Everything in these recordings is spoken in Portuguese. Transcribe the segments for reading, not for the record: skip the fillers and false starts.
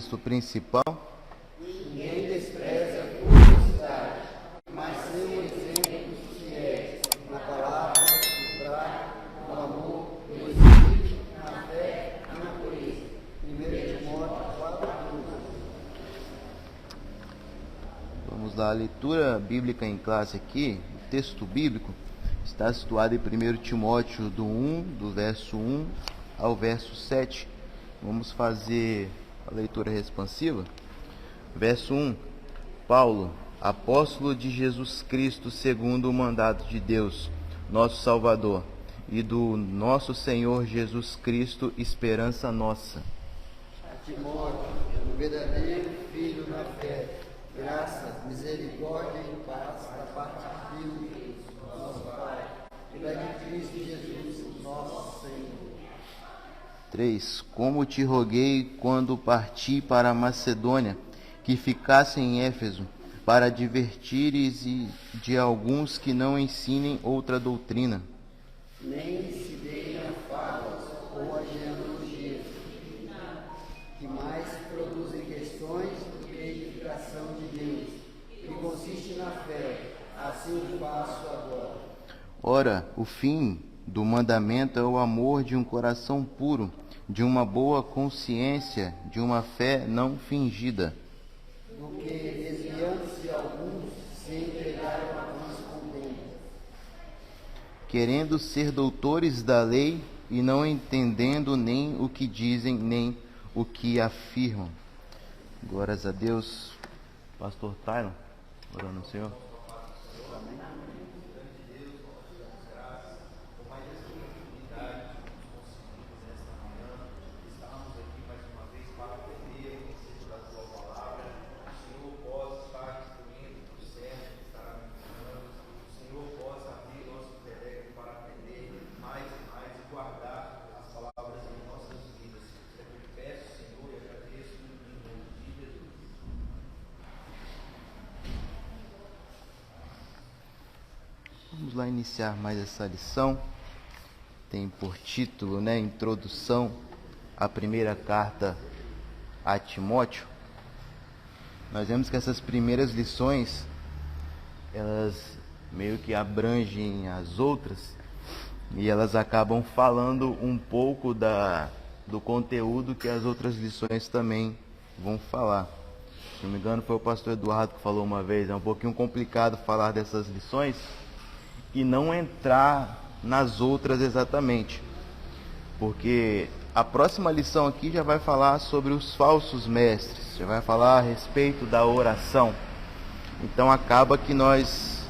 texto principal. Ninguém despreza a curiosidade, mas ser um exemplo dos fiéis, na palavra, no trato, no amor, no espírito, na fé e na pureza. 1 Timóteo 4:12. Vamos lá, a leitura bíblica em classe aqui, o texto bíblico está situado em 1 Timóteo do verso 1 ao verso 7. Vamos fazer a leitura responsiva. Verso 1. Paulo, apóstolo de Jesus Cristo, segundo o mandato de Deus, nosso Salvador, e do nosso Senhor Jesus Cristo, esperança nossa. A Timóteo, o verdadeiro filho na fé, graça, misericórdia e paz da parte de Deus, nosso Pai, e da de Cristo Jesus, nosso Senhor. 3. Como te roguei quando parti para a Macedônia, que ficasse em Éfeso, para advertires de alguns que não ensinem outra doutrina. Nem se deem a falas ou a genealogias, que mais produzem questões do que edificação de Deus, que consiste na fé. Assim o faço agora. Ora, o fim do mandamento é o amor de um coração puro, de uma boa consciência, de uma fé não fingida. Do que desviando-se alguns se entregaram a vãs contendas, Querendo ser doutores da lei e não entendendo nem o que dizem, nem o que afirmam. Glórias a Deus. Pastor Tylon, orando ao Senhor. Vamos lá iniciar mais essa lição. Tem por título, Introdução à primeira carta a Timóteo. Nós vemos que essas primeiras lições, elas meio que abrangem as outras e elas acabam falando um pouco do conteúdo que as outras lições também vão falar. Se não me engano, foi o pastor Eduardo que falou uma vez, é um pouquinho complicado falar dessas lições e não entrar nas outras exatamente, porque a próxima lição aqui já vai falar sobre os falsos mestres, já vai falar a respeito da oração. Então acaba que nós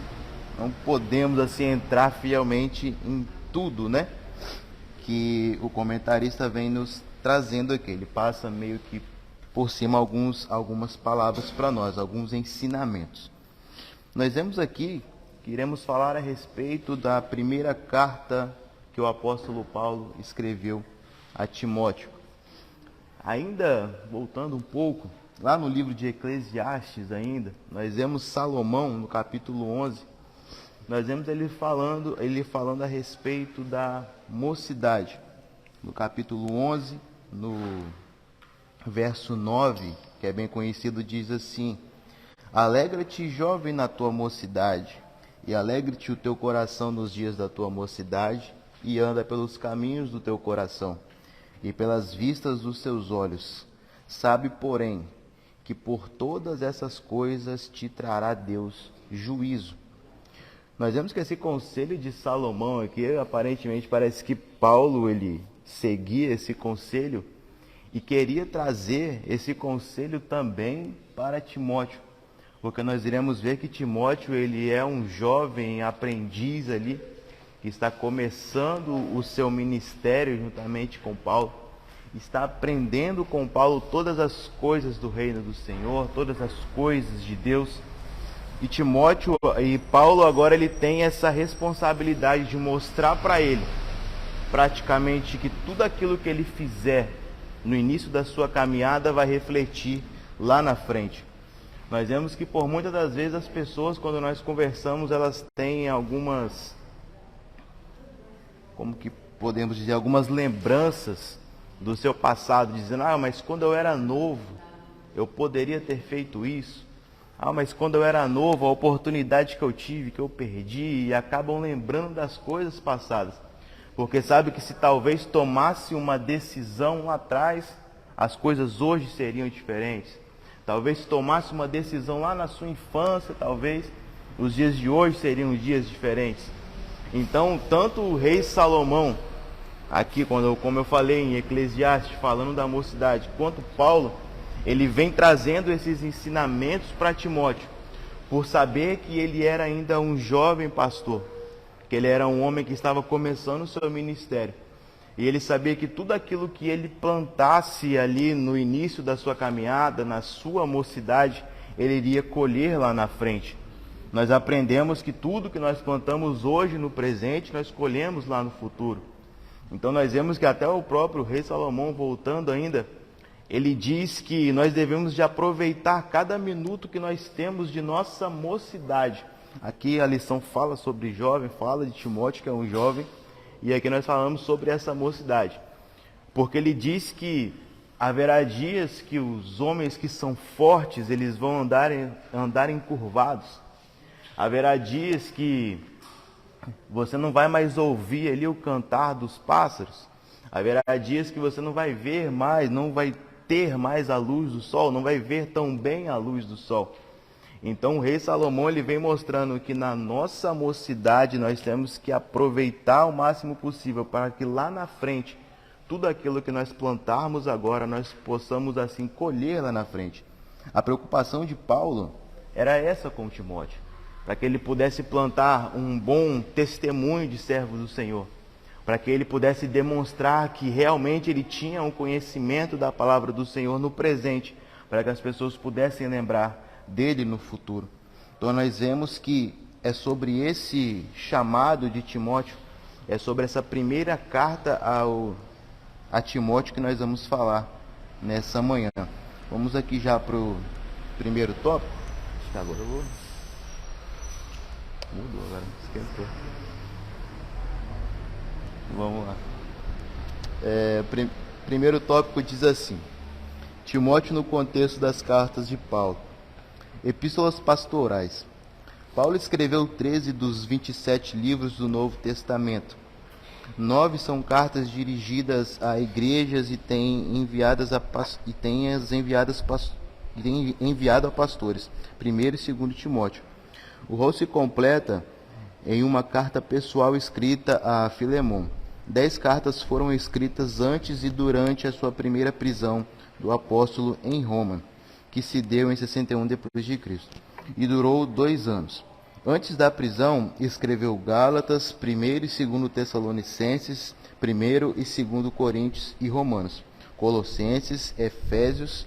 não podemos assim entrar fielmente em tudo, que o comentarista vem nos trazendo aqui. Ele passa meio que por cima algumas palavras para nós, alguns ensinamentos. Nós vemos aqui que iremos falar a respeito da primeira carta que o apóstolo Paulo escreveu a Timóteo. Ainda voltando um pouco, lá no livro de Eclesiastes ainda, nós vemos Salomão no capítulo 11, nós vemos ele falando a respeito da mocidade. No capítulo 11, no verso 9, que é bem conhecido, diz assim: Alegra-te, jovem, na tua mocidade, e alegre-te o teu coração nos dias da tua mocidade, e anda pelos caminhos do teu coração, e pelas vistas dos teus olhos. Sabe, porém, que por todas essas coisas te trará Deus juízo. Nós vemos que esse conselho de Salomão aqui, aparentemente parece que Paulo ele seguia esse conselho e queria trazer esse conselho também para Timóteo. Porque nós iremos ver que Timóteo ele é um jovem aprendiz ali, que está começando o seu ministério juntamente com Paulo, está aprendendo com Paulo todas as coisas do reino do Senhor, todas as coisas de Deus. E Paulo agora ele tem essa responsabilidade de mostrar para ele, praticamente, que tudo aquilo que ele fizer no início da sua caminhada vai refletir lá na frente. Nós vemos que por muitas das vezes as pessoas, quando nós conversamos, elas têm algumas, como que podemos dizer, algumas lembranças do seu passado, dizendo: mas quando eu era novo, eu poderia ter feito isso. Mas quando eu era novo, a oportunidade que eu tive, que eu perdi, e acabam lembrando das coisas passadas. Porque sabe que se talvez tomasse uma decisão lá atrás, as coisas hoje seriam diferentes. Talvez se tomasse uma decisão lá na sua infância, talvez os dias de hoje seriam dias diferentes. Então, tanto o rei Salomão, aqui, como eu falei em Eclesiastes, falando da mocidade, quanto Paulo, ele vem trazendo esses ensinamentos para Timóteo, por saber que ele era ainda um jovem pastor, que ele era um homem que estava começando o seu ministério. E ele sabia que tudo aquilo que ele plantasse ali no início da sua caminhada, na sua mocidade, ele iria colher lá na frente. Nós aprendemos que tudo que nós plantamos hoje no presente, nós colhemos lá no futuro. Então nós vemos que até o próprio rei Salomão, voltando ainda, ele diz que nós devemos de aproveitar cada minuto que nós temos de nossa mocidade. Aqui a lição fala sobre jovem, fala de Timóteo, que é um jovem, e aqui nós falamos sobre essa mocidade. Porque ele diz que haverá dias que os homens que são fortes, eles vão andar encurvados. Haverá dias que você não vai mais ouvir ali o cantar dos pássaros. Haverá dias que você não vai ver mais, não vai ter mais a luz do sol, não vai ver tão bem a luz do sol. Então o rei Salomão, ele vem mostrando que na nossa mocidade nós temos que aproveitar o máximo possível para que lá na frente, tudo aquilo que nós plantarmos agora, nós possamos assim colher lá na frente. A preocupação de Paulo era essa com Timóteo, para que ele pudesse plantar um bom testemunho de servo do Senhor, para que ele pudesse demonstrar que realmente ele tinha um conhecimento da palavra do Senhor no presente, para que as pessoas pudessem lembrar dele no futuro. Então nós vemos que é sobre esse chamado de Timóteo, é sobre essa primeira carta a Timóteo que nós vamos falar nessa manhã. Vamos aqui já para o primeiro tópico. Acho que agora eu vou... Mudou agora, esquentou. Vamos lá. Primeiro tópico diz assim: Timóteo no contexto das cartas de Paulo. Epístolas pastorais. Paulo escreveu 13 dos 27 livros do Novo Testamento. 9 são cartas dirigidas a igrejas e tem enviado a pastores, 1º e 2º Timóteo. O rol se completa em uma carta pessoal escrita a Filemon. 10 cartas foram escritas antes e durante a sua primeira prisão do apóstolo em Roma, que se deu em 61 depois de Cristo, e durou 2 anos. Antes da prisão, escreveu Gálatas, 1º e 2º Tessalonicenses, 1º e 2º Coríntios e Romanos, Colossenses, Efésios,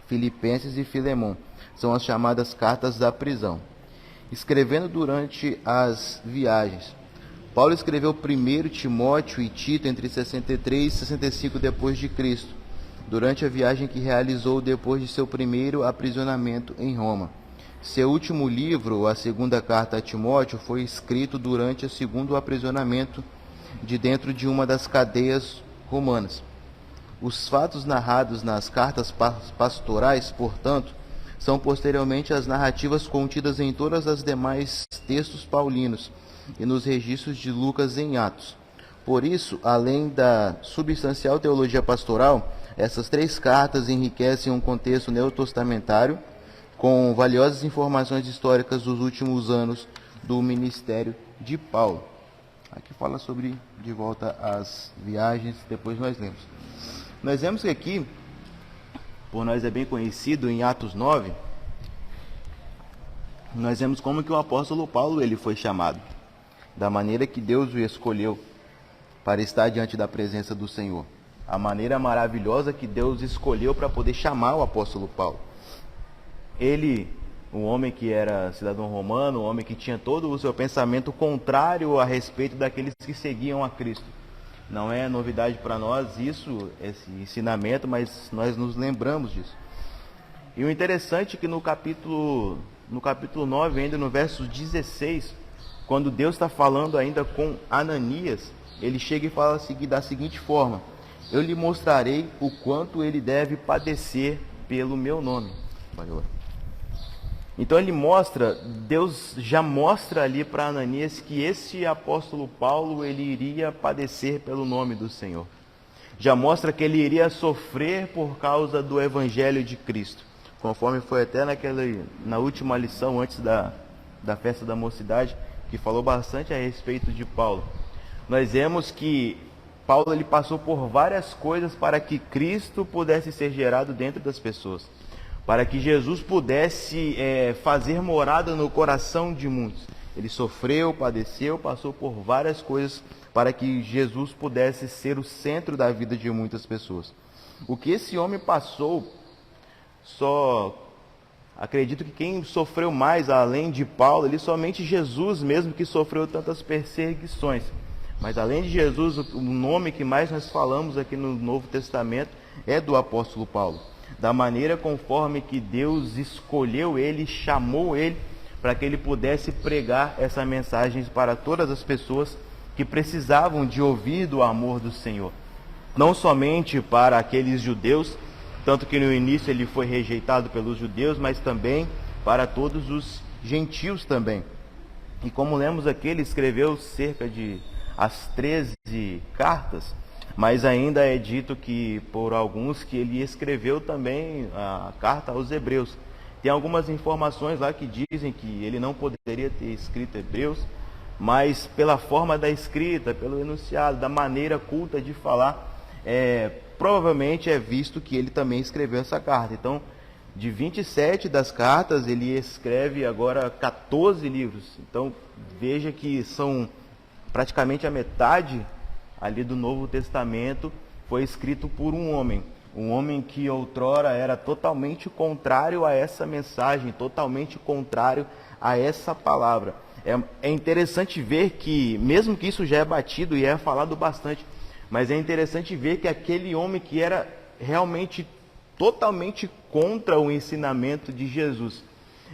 Filipenses e Filemon. São as chamadas cartas da prisão. Escrevendo durante as viagens. Paulo escreveu 1º Timóteo e Tito entre 63 e 65 depois de Cristo, durante a viagem que realizou depois de seu primeiro aprisionamento em Roma. Seu último livro, a 2ª carta a Timóteo, foi escrito durante o 2º aprisionamento de dentro de uma das cadeias romanas. Os fatos narrados nas cartas pastorais, portanto, são posteriormente as narrativas contidas em todas as demais textos paulinos e nos registros de Lucas em Atos. Por isso, além da substancial teologia pastoral, essas 3 cartas enriquecem um contexto neotestamentário com valiosas informações históricas dos últimos anos do ministério de Paulo. Aqui fala sobre, de volta às viagens, depois nós lemos. Nós vemos que aqui, por nós é bem conhecido, em Atos 9, nós vemos como que o apóstolo Paulo ele foi chamado, da maneira que Deus o escolheu para estar diante da presença do Senhor. A maneira maravilhosa que Deus escolheu para poder chamar o apóstolo Paulo. Ele, um homem que era cidadão romano, um homem que tinha todo o seu pensamento contrário a respeito daqueles que seguiam a Cristo. Não é novidade para nós isso, esse ensinamento, mas nós nos lembramos disso. E o interessante é que no capítulo 9, ainda no verso 16, quando Deus está falando ainda com Ananias, ele chega e fala da seguinte forma: eu lhe mostrarei o quanto ele deve padecer pelo meu nome. Então Deus já mostra ali para Ananias que esse apóstolo Paulo, ele iria padecer pelo nome do Senhor. Já mostra que ele iria sofrer por causa do evangelho de Cristo. Conforme foi até na última lição, antes da festa da mocidade, que falou bastante a respeito de Paulo. Nós vemos que Paulo ele passou por várias coisas para que Cristo pudesse ser gerado dentro das pessoas. Para que Jesus pudesse fazer morada no coração de muitos. Ele sofreu, padeceu, passou por várias coisas para que Jesus pudesse ser o centro da vida de muitas pessoas. O que esse homem passou, acredito que quem sofreu mais, além de Paulo, somente Jesus mesmo que sofreu tantas perseguições. Mas além de Jesus, o nome que mais nós falamos aqui no Novo Testamento é do apóstolo Paulo. Da maneira conforme que Deus escolheu ele, chamou ele, para que ele pudesse pregar essa mensagem para todas as pessoas que precisavam de ouvir do amor do Senhor. Não somente para aqueles judeus, tanto que no início ele foi rejeitado pelos judeus, mas também para todos os gentios também. E como lemos aqui, ele escreveu cerca de as 13 cartas, mas ainda é dito que por alguns que ele escreveu também a carta aos Hebreus. Tem algumas informações lá que dizem que ele não poderia ter escrito Hebreus, mas pela forma da escrita, pelo enunciado, da maneira culta de falar, provavelmente é visto que ele também escreveu essa carta. Então, de 27 das cartas, ele escreve agora 14 livros. Então, veja que são praticamente a metade ali do Novo Testamento foi escrito por um homem que outrora era totalmente contrário a essa mensagem, totalmente contrário a essa palavra. É interessante ver que, mesmo que isso já é batido e é falado bastante, mas é interessante ver que aquele homem que era realmente totalmente contra o ensinamento de Jesus,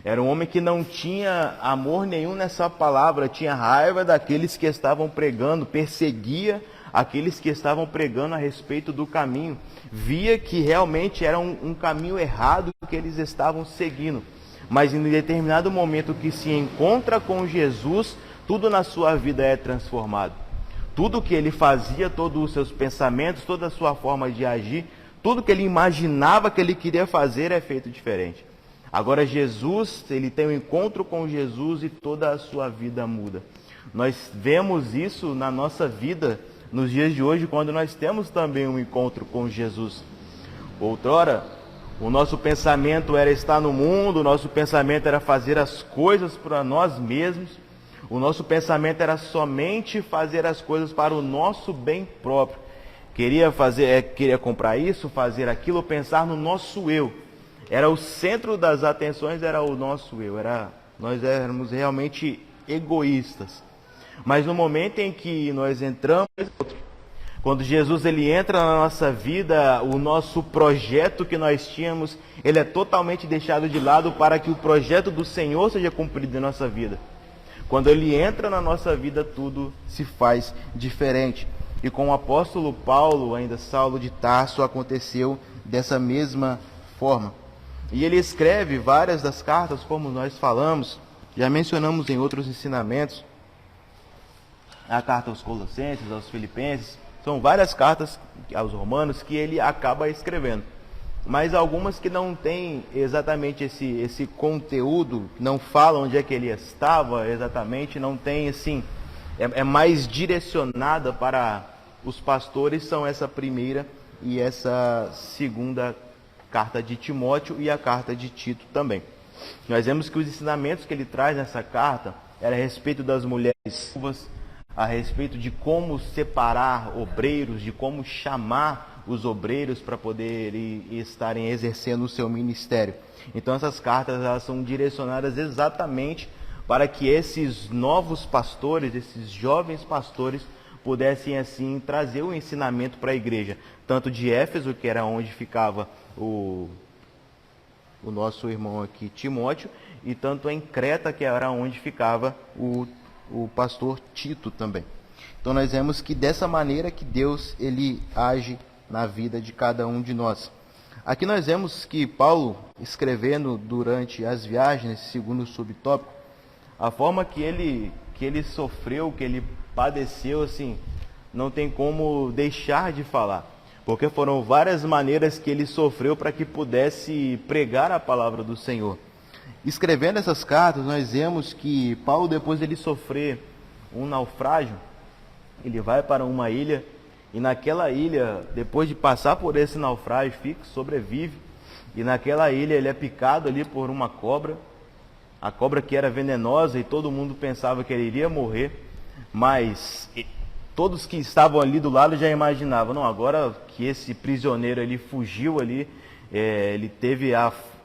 era um homem que não tinha amor nenhum nessa palavra, tinha raiva daqueles que estavam pregando, perseguia aqueles que estavam pregando a respeito do caminho, via que realmente era um caminho errado que eles estavam seguindo. Mas em determinado momento que se encontra com Jesus, tudo na sua vida é transformado. Tudo que ele fazia, todos os seus pensamentos, toda a sua forma de agir, tudo que ele imaginava que ele queria fazer é feito diferente. Agora Jesus, ele tem um encontro com Jesus e toda a sua vida muda. Nós vemos isso na nossa vida nos dias de hoje, quando nós temos também um encontro com Jesus. Outrora, o nosso pensamento era estar no mundo, o nosso pensamento era fazer as coisas para nós mesmos, o nosso pensamento era somente fazer as coisas para o nosso bem próprio. Queria comprar isso, fazer aquilo, pensar no nosso eu. Era o centro das atenções, era o nosso eu. Nós éramos realmente egoístas. Mas no momento em que nós entramos, quando Jesus ele entra na nossa vida, o nosso projeto que nós tínhamos, ele é totalmente deixado de lado para que o projeto do Senhor seja cumprido em nossa vida. Quando ele entra na nossa vida, tudo se faz diferente. E com o apóstolo Paulo, ainda Saulo de Tarso, aconteceu dessa mesma forma. E ele escreve várias das cartas, como nós falamos, já mencionamos em outros ensinamentos, a carta aos Colossenses, aos Filipenses, são várias cartas aos Romanos que ele acaba escrevendo. Mas algumas que não têm exatamente esse conteúdo, não falam onde é que ele estava exatamente, não tem assim, é mais direcionada para os pastores, são essa primeira e essa segunda carta de Timóteo e a carta de Tito também. Nós vemos que os ensinamentos que ele traz nessa carta era a respeito das mulheres viúvas, a respeito de como separar obreiros, de como chamar os obreiros para poderem estarem exercendo o seu ministério. Então essas cartas elas são direcionadas exatamente para que esses novos pastores, esses jovens pastores, pudessem assim trazer o ensinamento para a igreja, tanto de Éfeso, que era onde ficava o nosso irmão aqui Timóteo, e tanto em Creta, que era onde ficava o pastor Tito também. Então nós vemos que dessa maneira que Deus ele age na vida de cada um de nós. Aqui nós vemos que Paulo, escrevendo durante as viagens, nesse segundo subtópico, a forma que ele sofreu, que ele padeceu, assim, não tem como deixar de falar. Porque foram várias maneiras que ele sofreu para que pudesse pregar a palavra do Senhor. Escrevendo essas cartas, nós vemos que Paulo, depois de ele sofrer um naufrágio, ele vai para uma ilha, e naquela ilha, depois de passar por esse naufrágio, sobrevive, e naquela ilha ele é picado ali por uma cobra, a cobra que era venenosa, e todo mundo pensava que ele iria morrer, mas todos que estavam ali do lado já imaginavam, não, agora que esse prisioneiro ele fugiu ali, ele teve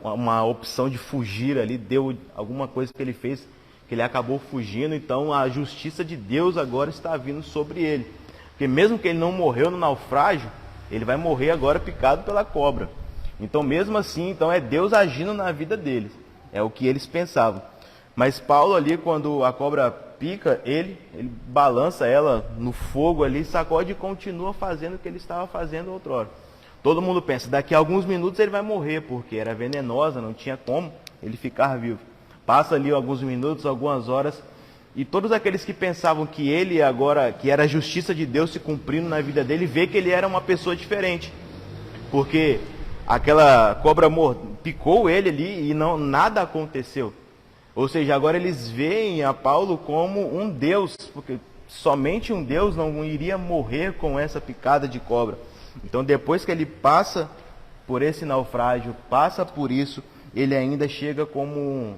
uma opção de fugir ali, deu alguma coisa que ele fez, que ele acabou fugindo, então a justiça de Deus agora está vindo sobre ele. Porque mesmo que ele não morreu no naufrágio, ele vai morrer agora picado pela cobra. Então mesmo assim, então é Deus agindo na vida deles. É o que eles pensavam. Mas Paulo ali, quando a cobra pica, ele balança ela no fogo ali, sacode e continua fazendo o que ele estava fazendo outrora. Todo mundo pensa, daqui a alguns minutos ele vai morrer, porque era venenosa, não tinha como ele ficar vivo. Passa ali alguns minutos, algumas horas, e todos aqueles que pensavam que ele agora, que era a justiça de Deus se cumprindo na vida dele, vê que ele era uma pessoa diferente. Porque aquela cobra picou ele ali e nada aconteceu. Ou seja, agora eles veem a Paulo como um Deus, porque somente um Deus não iria morrer com essa picada de cobra. Então depois que ele passa por esse naufrágio, passa por isso, ele ainda chega como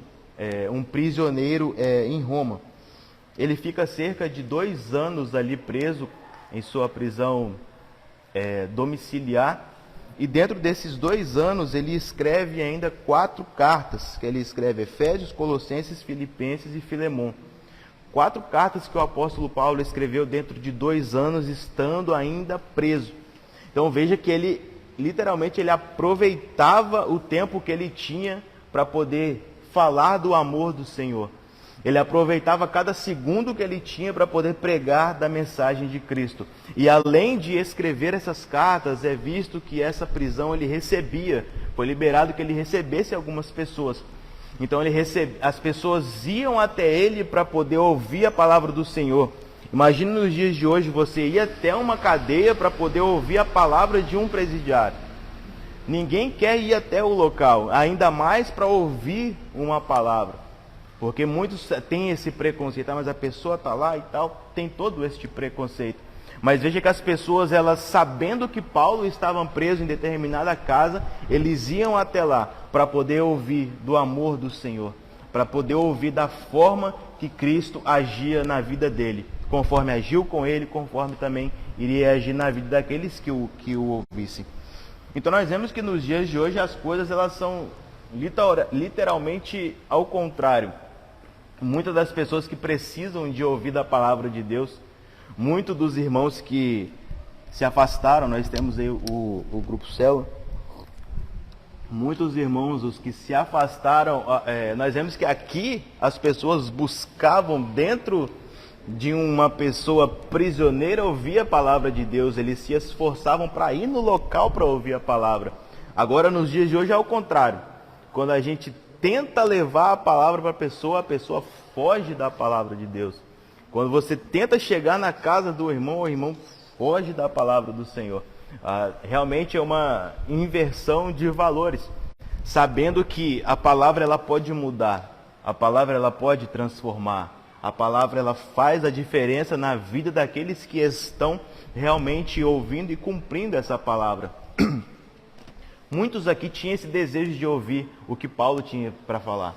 um prisioneiro em Roma. Ele fica cerca de 2 anos ali preso em sua prisão domiciliar. E dentro desses 2 anos ele escreve ainda 4 cartas, que ele escreve Efésios, Colossenses, Filipenses e Filemon. 4 cartas que o apóstolo Paulo escreveu dentro de 2 anos, estando ainda preso. Então veja que ele, literalmente, ele aproveitava o tempo que ele tinha para poder falar do amor do Senhor. Ele aproveitava cada segundo que ele tinha para poder pregar da mensagem de Cristo. E além de escrever essas cartas, é visto que essa prisão ele recebia, foi liberado que ele recebesse algumas pessoas. Então as pessoas iam até ele para poder ouvir a palavra do Senhor. Imagine nos dias de hoje você ir até uma cadeia para poder ouvir a palavra de um presidiário. Ninguém quer ir até o local, ainda mais para ouvir uma palavra. Porque muitos têm esse preconceito, mas a pessoa está lá e tal, tem todo esse preconceito. Mas veja que as pessoas, elas sabendo que Paulo estava preso em determinada casa, eles iam até lá para poder ouvir do amor do Senhor, para poder ouvir da forma que Cristo agia na vida dele, conforme agiu com ele, conforme também iria agir na vida daqueles que o ouvissem. Então nós vemos que nos dias de hoje as coisas elas são literalmente ao contrário. Muitas das pessoas que precisam de ouvir da palavra de Deus, muitos dos irmãos que se afastaram, nós temos aí o Grupo Célula, muitos irmãos os que se afastaram, nós vemos que aqui as pessoas buscavam dentro de uma pessoa prisioneira ouvir a palavra de Deus, eles se esforçavam para ir no local para ouvir a palavra. Agora nos dias de hoje é o contrário, quando a gente tenta levar a palavra para a pessoa foge da palavra de Deus. Quando você tenta chegar na casa do irmão, o irmão foge da palavra do Senhor. Realmente é uma inversão de valores, sabendo que a palavra ela pode mudar, a palavra ela pode transformar, a palavra ela faz a diferença na vida daqueles que estão realmente ouvindo e cumprindo essa palavra. Muitos aqui tinham esse desejo de ouvir o que Paulo tinha para falar.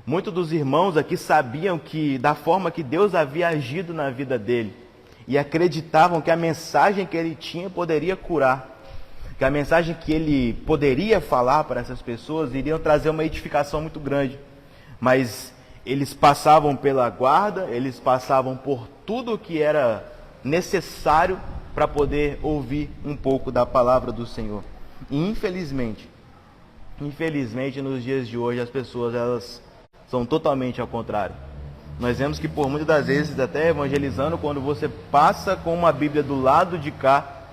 Muitos dos irmãos aqui sabiam que da forma que Deus havia agido na vida dele e acreditavam que a mensagem que ele tinha poderia curar, que a mensagem que ele poderia falar para essas pessoas iriam trazer uma edificação muito grande. Mas eles passavam pela guarda, eles passavam por tudo que era necessário para poder ouvir um pouco da palavra do Senhor. E infelizmente, nos dias de hoje, as pessoas elas são totalmente ao contrário. Nós vemos que por muitas das vezes, até evangelizando, quando você passa com uma Bíblia do lado de cá,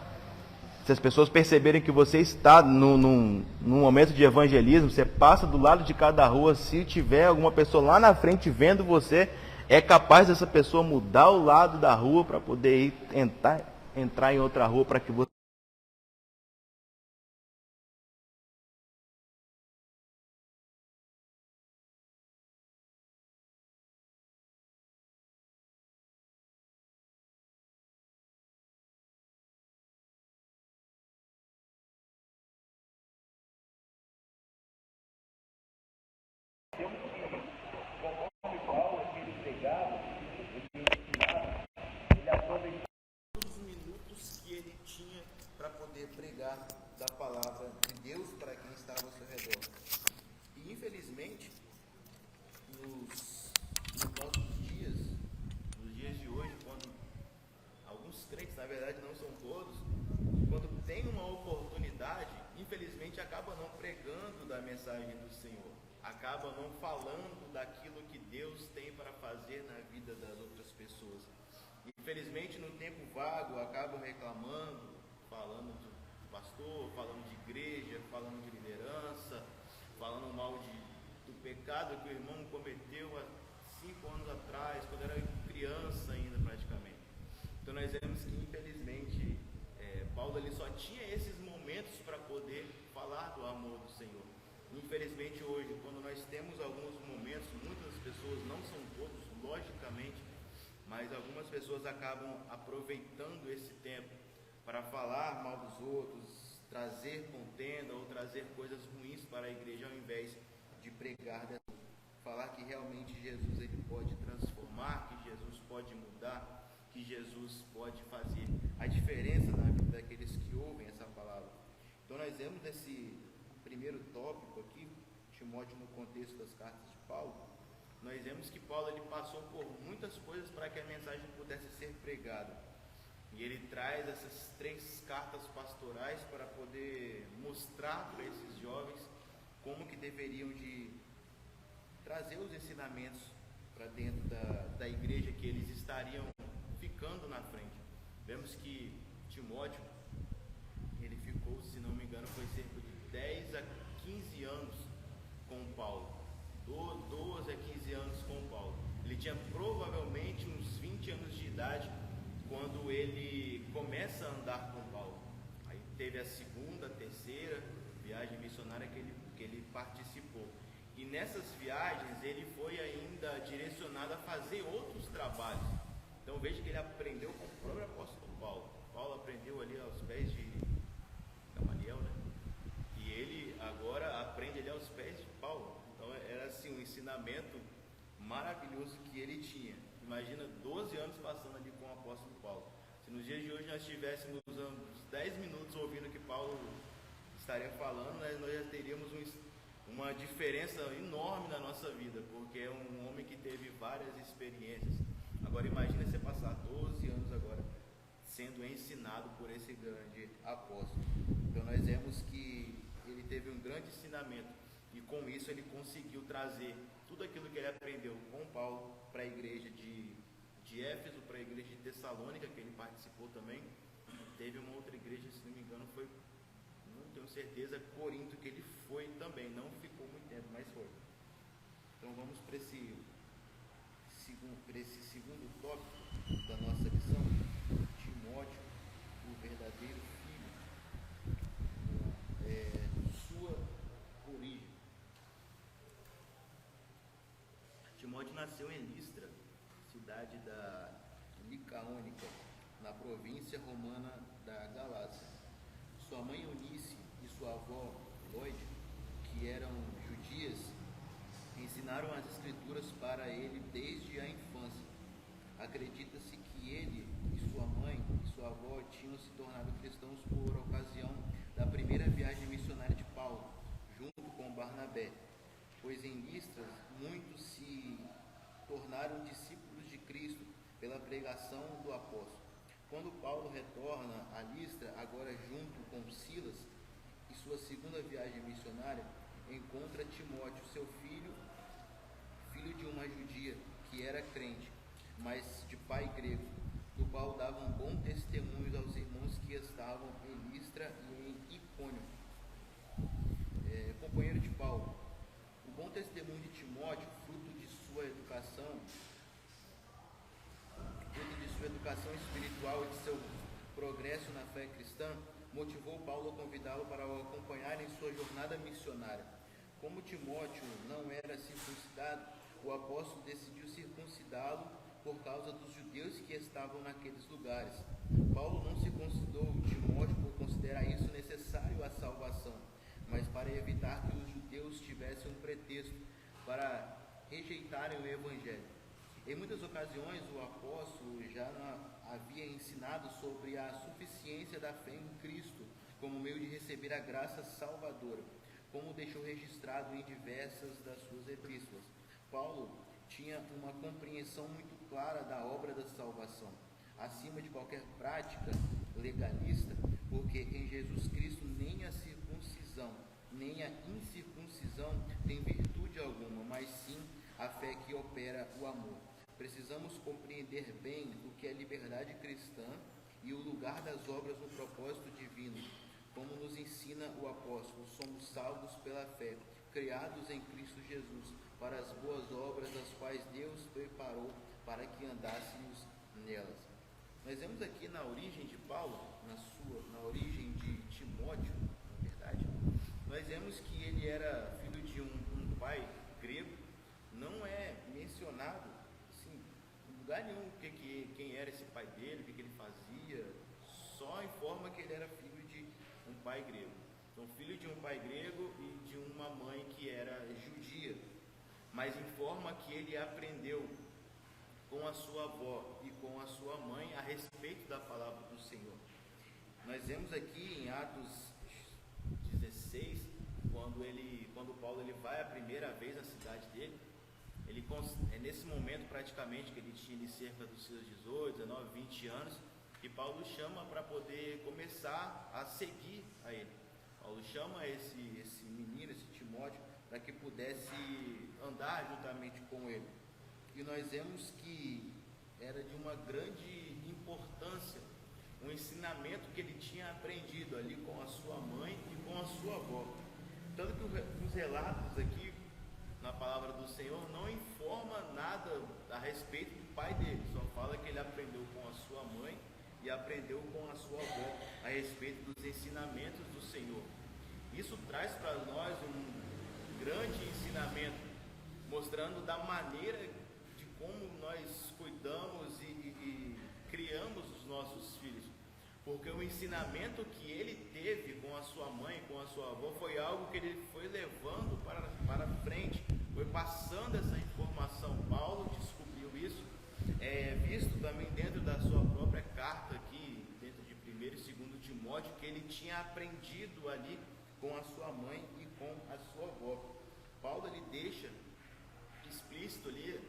Se as pessoas perceberem que você está num momento de evangelismo, você passa do lado de cada rua, se tiver alguma pessoa lá na frente vendo você, é capaz dessa pessoa mudar o lado da rua para poder entrar em outra rua para que você... Todos os minutos que ele tinha para poder pregar da palavra de Deus para quem estava ao seu redor. E infelizmente, nos nossos dias, nos dias de hoje, quando alguns crentes, na verdade não são todos, quando tem uma oportunidade, infelizmente acaba não pregando da mensagem do Senhor, acaba não falando daquilo que Deus tem para fazer na vida das outras pessoas. Infelizmente, no tempo vago, acabam reclamando, falando de pastor, falando de igreja, falando de liderança, falando mal do pecado que o irmão cometeu há 5 anos atrás, quando era criança ainda praticamente. Então nós vemos que, infelizmente, Paulo ele só tinha esses momentos para poder falar do amor do Senhor. Infelizmente hoje, quando nós temos alguns momentos, muitas pessoas, não são todos, logicamente, mas algumas pessoas acabam aproveitando esse tempo para falar mal dos outros, trazer contenda ou trazer coisas ruins para a igreja, ao invés de pregar, falar que realmente Jesus ele pode transformar, que Jesus pode mudar, que Jesus pode fazer a diferença na vida daqueles que ouvem essa palavra. Então nós vemos esse primeiro tópico aqui, Timóteo no contexto das cartas de Paulo. Nós vemos que Paulo ele passou por muitas coisas para que a mensagem pudesse ser pregada. E ele traz essas 3 cartas pastorais para poder mostrar para esses jovens como que deveriam de trazer os ensinamentos para dentro da igreja que eles estariam ficando na frente. Vemos que Timóteo, ele ficou, se não me engano, foi cerca de 10 a 15 anos com Paulo. 12 a 15 anos com Paulo. Ele tinha provavelmente uns 20 anos de idade quando ele começa a andar com Paulo. Aí teve a segunda, a terceira viagem missionária que ele participou. E nessas viagens ele foi ainda direcionado a fazer outros trabalhos. Então veja que ele aprendeu com o próprio apóstolo Paulo. Paulo aprendeu ali aos pés de Gamaliel, né? E ele agora aprende ali aos pés de Paulo. Então era assim um ensinamento maravilhoso que ele tinha. Imagina 12 anos passando ali com o apóstolo Paulo. Se nos dias de hoje nós estivéssemos usando 10 minutos ouvindo o que Paulo estaria falando, nós já teríamos uma diferença enorme na nossa vida, porque é um homem que teve várias experiências. Agora imagina você passar 12 anos agora sendo ensinado por esse grande apóstolo. Então nós vemos que ele teve um grande ensinamento e com isso ele conseguiu trazer tudo aquilo que ele aprendeu com Paulo para a igreja de Éfeso, para a igreja de Tessalônica, que ele participou também. Teve uma outra igreja, se não me engano, foi, não tenho certeza, Corinto, que ele foi também. Não ficou muito tempo, mas foi. Então vamos para esse segundo tópico da nossa lição, Timóteo, o verdadeiro filho, sua origem. Timóteo nasceu em Listra, cidade da Licaônica, na província romana da Galácia. Sua mãe Eunice e sua avó Lloyd, que eram judias, ensinaram as escrituras para ele desde a infância. Acredita-se que ele e sua mãe e sua avó tinham se tornado cristãos por ocasião da primeira viagem missionária de Paulo, junto com Barnabé, pois em Listra muitos se tornaram discípulos de Cristo pela pregação do apóstolo. Quando Paulo retorna a Listra, agora junto com Silas, em sua segunda viagem missionária, encontra Timóteo, seu filho de uma judia que era crente, mas de pai grego. o qual dava um bom testemunho aos irmãos que estavam em Listra e em Icônio. Companheiro de Paulo, o bom testemunho de Timóteo, fruto de sua educação espiritual e de seu progresso na fé cristã, motivou Paulo a convidá-lo para o acompanhar em sua jornada missionária. Como Timóteo não era circuncidado, o apóstolo decidiu circuncidá-lo por causa dos judeus que estavam naqueles lugares. Paulo não circuncidou Timóteo por considerar isso necessário à salvação, mas para evitar que os judeus tivessem um pretexto para rejeitarem o evangelho. Em muitas ocasiões, o apóstolo já havia ensinado sobre a suficiência da fé em Cristo como meio de receber a graça salvadora, como deixou registrado em diversas das suas epístolas. Paulo tinha uma compreensão muito clara da obra da salvação, acima de qualquer prática legalista, porque em Jesus Cristo nem a circuncisão, nem a incircuncisão tem virtude alguma, mas sim a fé que opera o amor. Precisamos compreender bem o que é liberdade cristã e o lugar das obras no propósito divino. Como nos ensina o apóstolo, somos salvos pela fé, criados em Cristo Jesus, para as boas obras das quais Deus preparou para que andássemos nelas. Nós vemos aqui na origem de Paulo, na origem de Timóteo, na verdade, nós vemos que ele era filho de um pai grego. Não é mencionado assim, em lugar nenhum quem era esse pai dele, o que ele fazia, só informa que ele era filho de um pai grego. Então, filho de um pai grego e de uma mãe que era judia, mas informa que ele aprendeu com a sua avó e com a sua mãe a respeito da palavra do Senhor. Nós vemos aqui em Atos 16, quando Paulo vai a primeira vez na cidade dele, é nesse momento praticamente que ele tinha cerca dos seus 18, 19, 20 anos, que Paulo chama para poder começar a seguir a ele. Paulo chama esse menino, esse Timóteo, para que pudesse andar juntamente com ele. E nós vemos que era de uma grande importância um ensinamento que ele tinha aprendido ali com a sua mãe e com a sua avó. Tanto que os relatos aqui na palavra do Senhor não informa nada a respeito do pai dele, só fala que ele aprendeu com a sua mãe e aprendeu com a sua avó a respeito dos ensinamentos do Senhor. Isso traz para nós um grande ensinamento, mostrando da maneira de como nós cuidamos e criamos os nossos filhos. Porque o ensinamento que ele teve com a sua mãe, com a sua avó, foi algo que ele foi levando para frente, foi passando essa informação. Paulo descobriu isso, visto também dentro da sua própria carta aqui, dentro de 1º e 2º Timóteo, que ele tinha aprendido ali com a sua mãe e com a sua avó. Paulo ele deixa explícito ali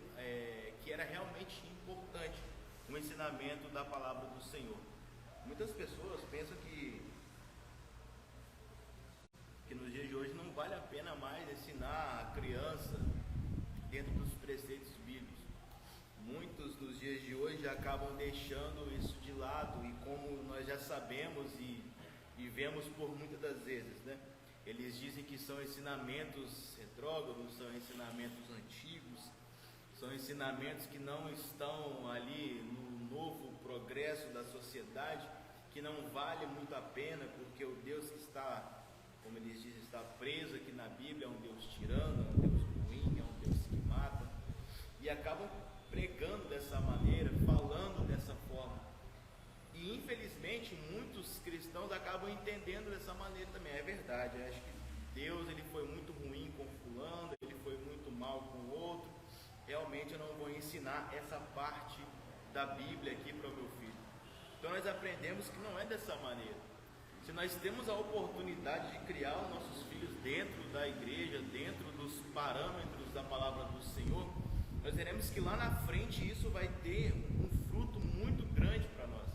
que era realmente importante o ensinamento da palavra do Senhor. Muitas pessoas pensam que nos dias de hoje não vale a pena mais ensinar a criança dentro dos preceitos bíblicos. Muitos dos dias de hoje acabam deixando isso de lado, e como nós já sabemos e vemos por muitas das vezes, né? Eles dizem que são ensinamentos retrógrados, são ensinamentos antigos, são ensinamentos que não estão ali no novo progresso da sociedade, que não vale muito a pena, porque o Deus que está, como eles dizem, está preso aqui na Bíblia é um Deus tirano, é um Deus ruim, é um Deus que mata, e acabam pregando dessa maneira, falando dessa forma. E infelizmente muitos cristãos acabam entendendo dessa maneira também. É verdade, eu acho que Deus ele foi muito ruim com fulano, ele foi muito mal com o outro. Realmente eu não vou ensinar essa parte da Bíblia aqui para o meu filho. Então nós aprendemos que não é dessa maneira. Se nós temos a oportunidade de criar os nossos filhos dentro da igreja, dentro dos parâmetros da palavra do Senhor, nós veremos que lá na frente isso vai ter um fruto muito grande para nós.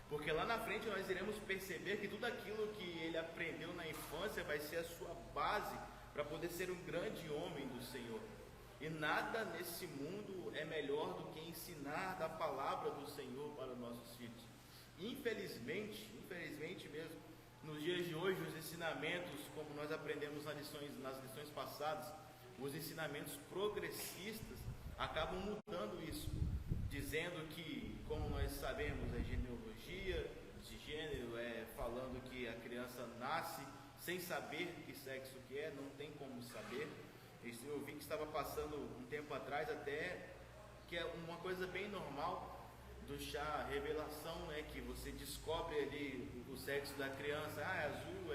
Porque lá na frente nós iremos perceber que tudo aquilo que ele aprendeu na infância vai ser a sua base para poder ser um grande homem do Senhor. E nada nesse mundo é melhor do que ensinar da palavra do Senhor para os nossos filhos. Infelizmente mesmo, nos dias de hoje, os ensinamentos, como nós aprendemos nas lições passadas, os ensinamentos progressistas acabam mudando isso, dizendo que, como nós sabemos, a genealogia de gênero, falando que a criança nasce sem saber que sexo que é, não tem como saber. Eu vi que estava passando um tempo atrás até, que é uma coisa bem normal do chá revelação, né, que você descobre ali o sexo da criança. É azul,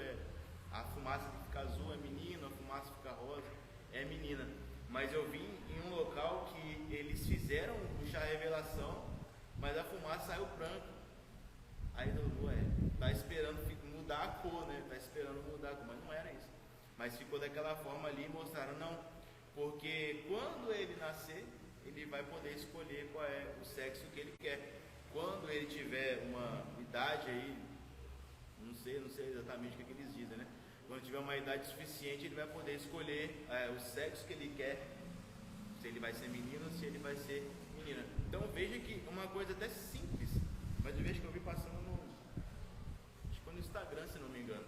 a fumaça que fica azul é menino, a fumaça que fica rosa é menina. Mas eu vi em um local que eles fizeram o chá revelação, mas a fumaça saiu branca. Aí tá esperando mudar a cor, né? Tá esperando mudar a cor, mas não era isso. Mas ficou daquela forma ali e mostraram, não, porque quando ele nascer, ele vai poder escolher qual é o sexo que ele quer. Quando ele tiver uma idade aí, não sei exatamente o que eles dizem, né? Quando tiver uma idade suficiente, ele vai poder escolher o sexo que ele quer, se ele vai ser menino ou se ele vai ser menina. Então veja que uma coisa até simples, mas eu vejo que eu vi passando acho que foi no Instagram, se não me engano,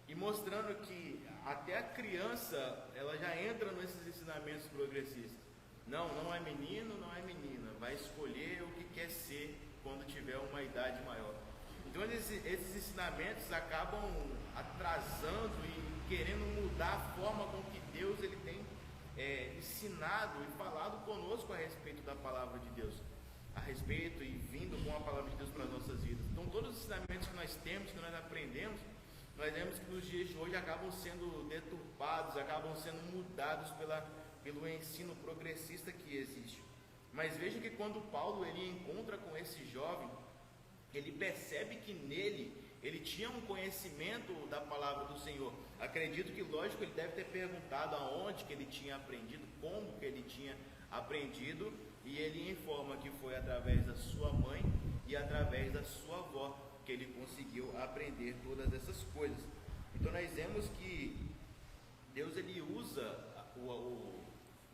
e mostrando que até a criança, ela já entra nesses ensinamentos progressistas. Não é menino, não é menina, vai escolher o que quer ser quando tiver uma idade maior. Então esses ensinamentos acabam atrasando e querendo mudar a forma com que Deus ele tem ensinado e falado conosco a respeito da palavra de Deus, a respeito e vindo com a palavra de Deus para as nossas vidas. Então todos os ensinamentos que nós temos, que nós aprendemos, nós vemos que nos dias de hoje acabam sendo deturpados, acabam sendo mudados pelo ensino progressista que existe. Mas veja que quando Paulo ele encontra com esse jovem, ele percebe que nele ele tinha um conhecimento da palavra do Senhor. Acredito que, lógico, ele deve ter perguntado aonde que ele tinha aprendido, como que ele tinha aprendido, e ele informa que foi através da sua mãe e através da sua avó que ele conseguiu aprender todas essas coisas. Então nós vemos que Deus ele usa o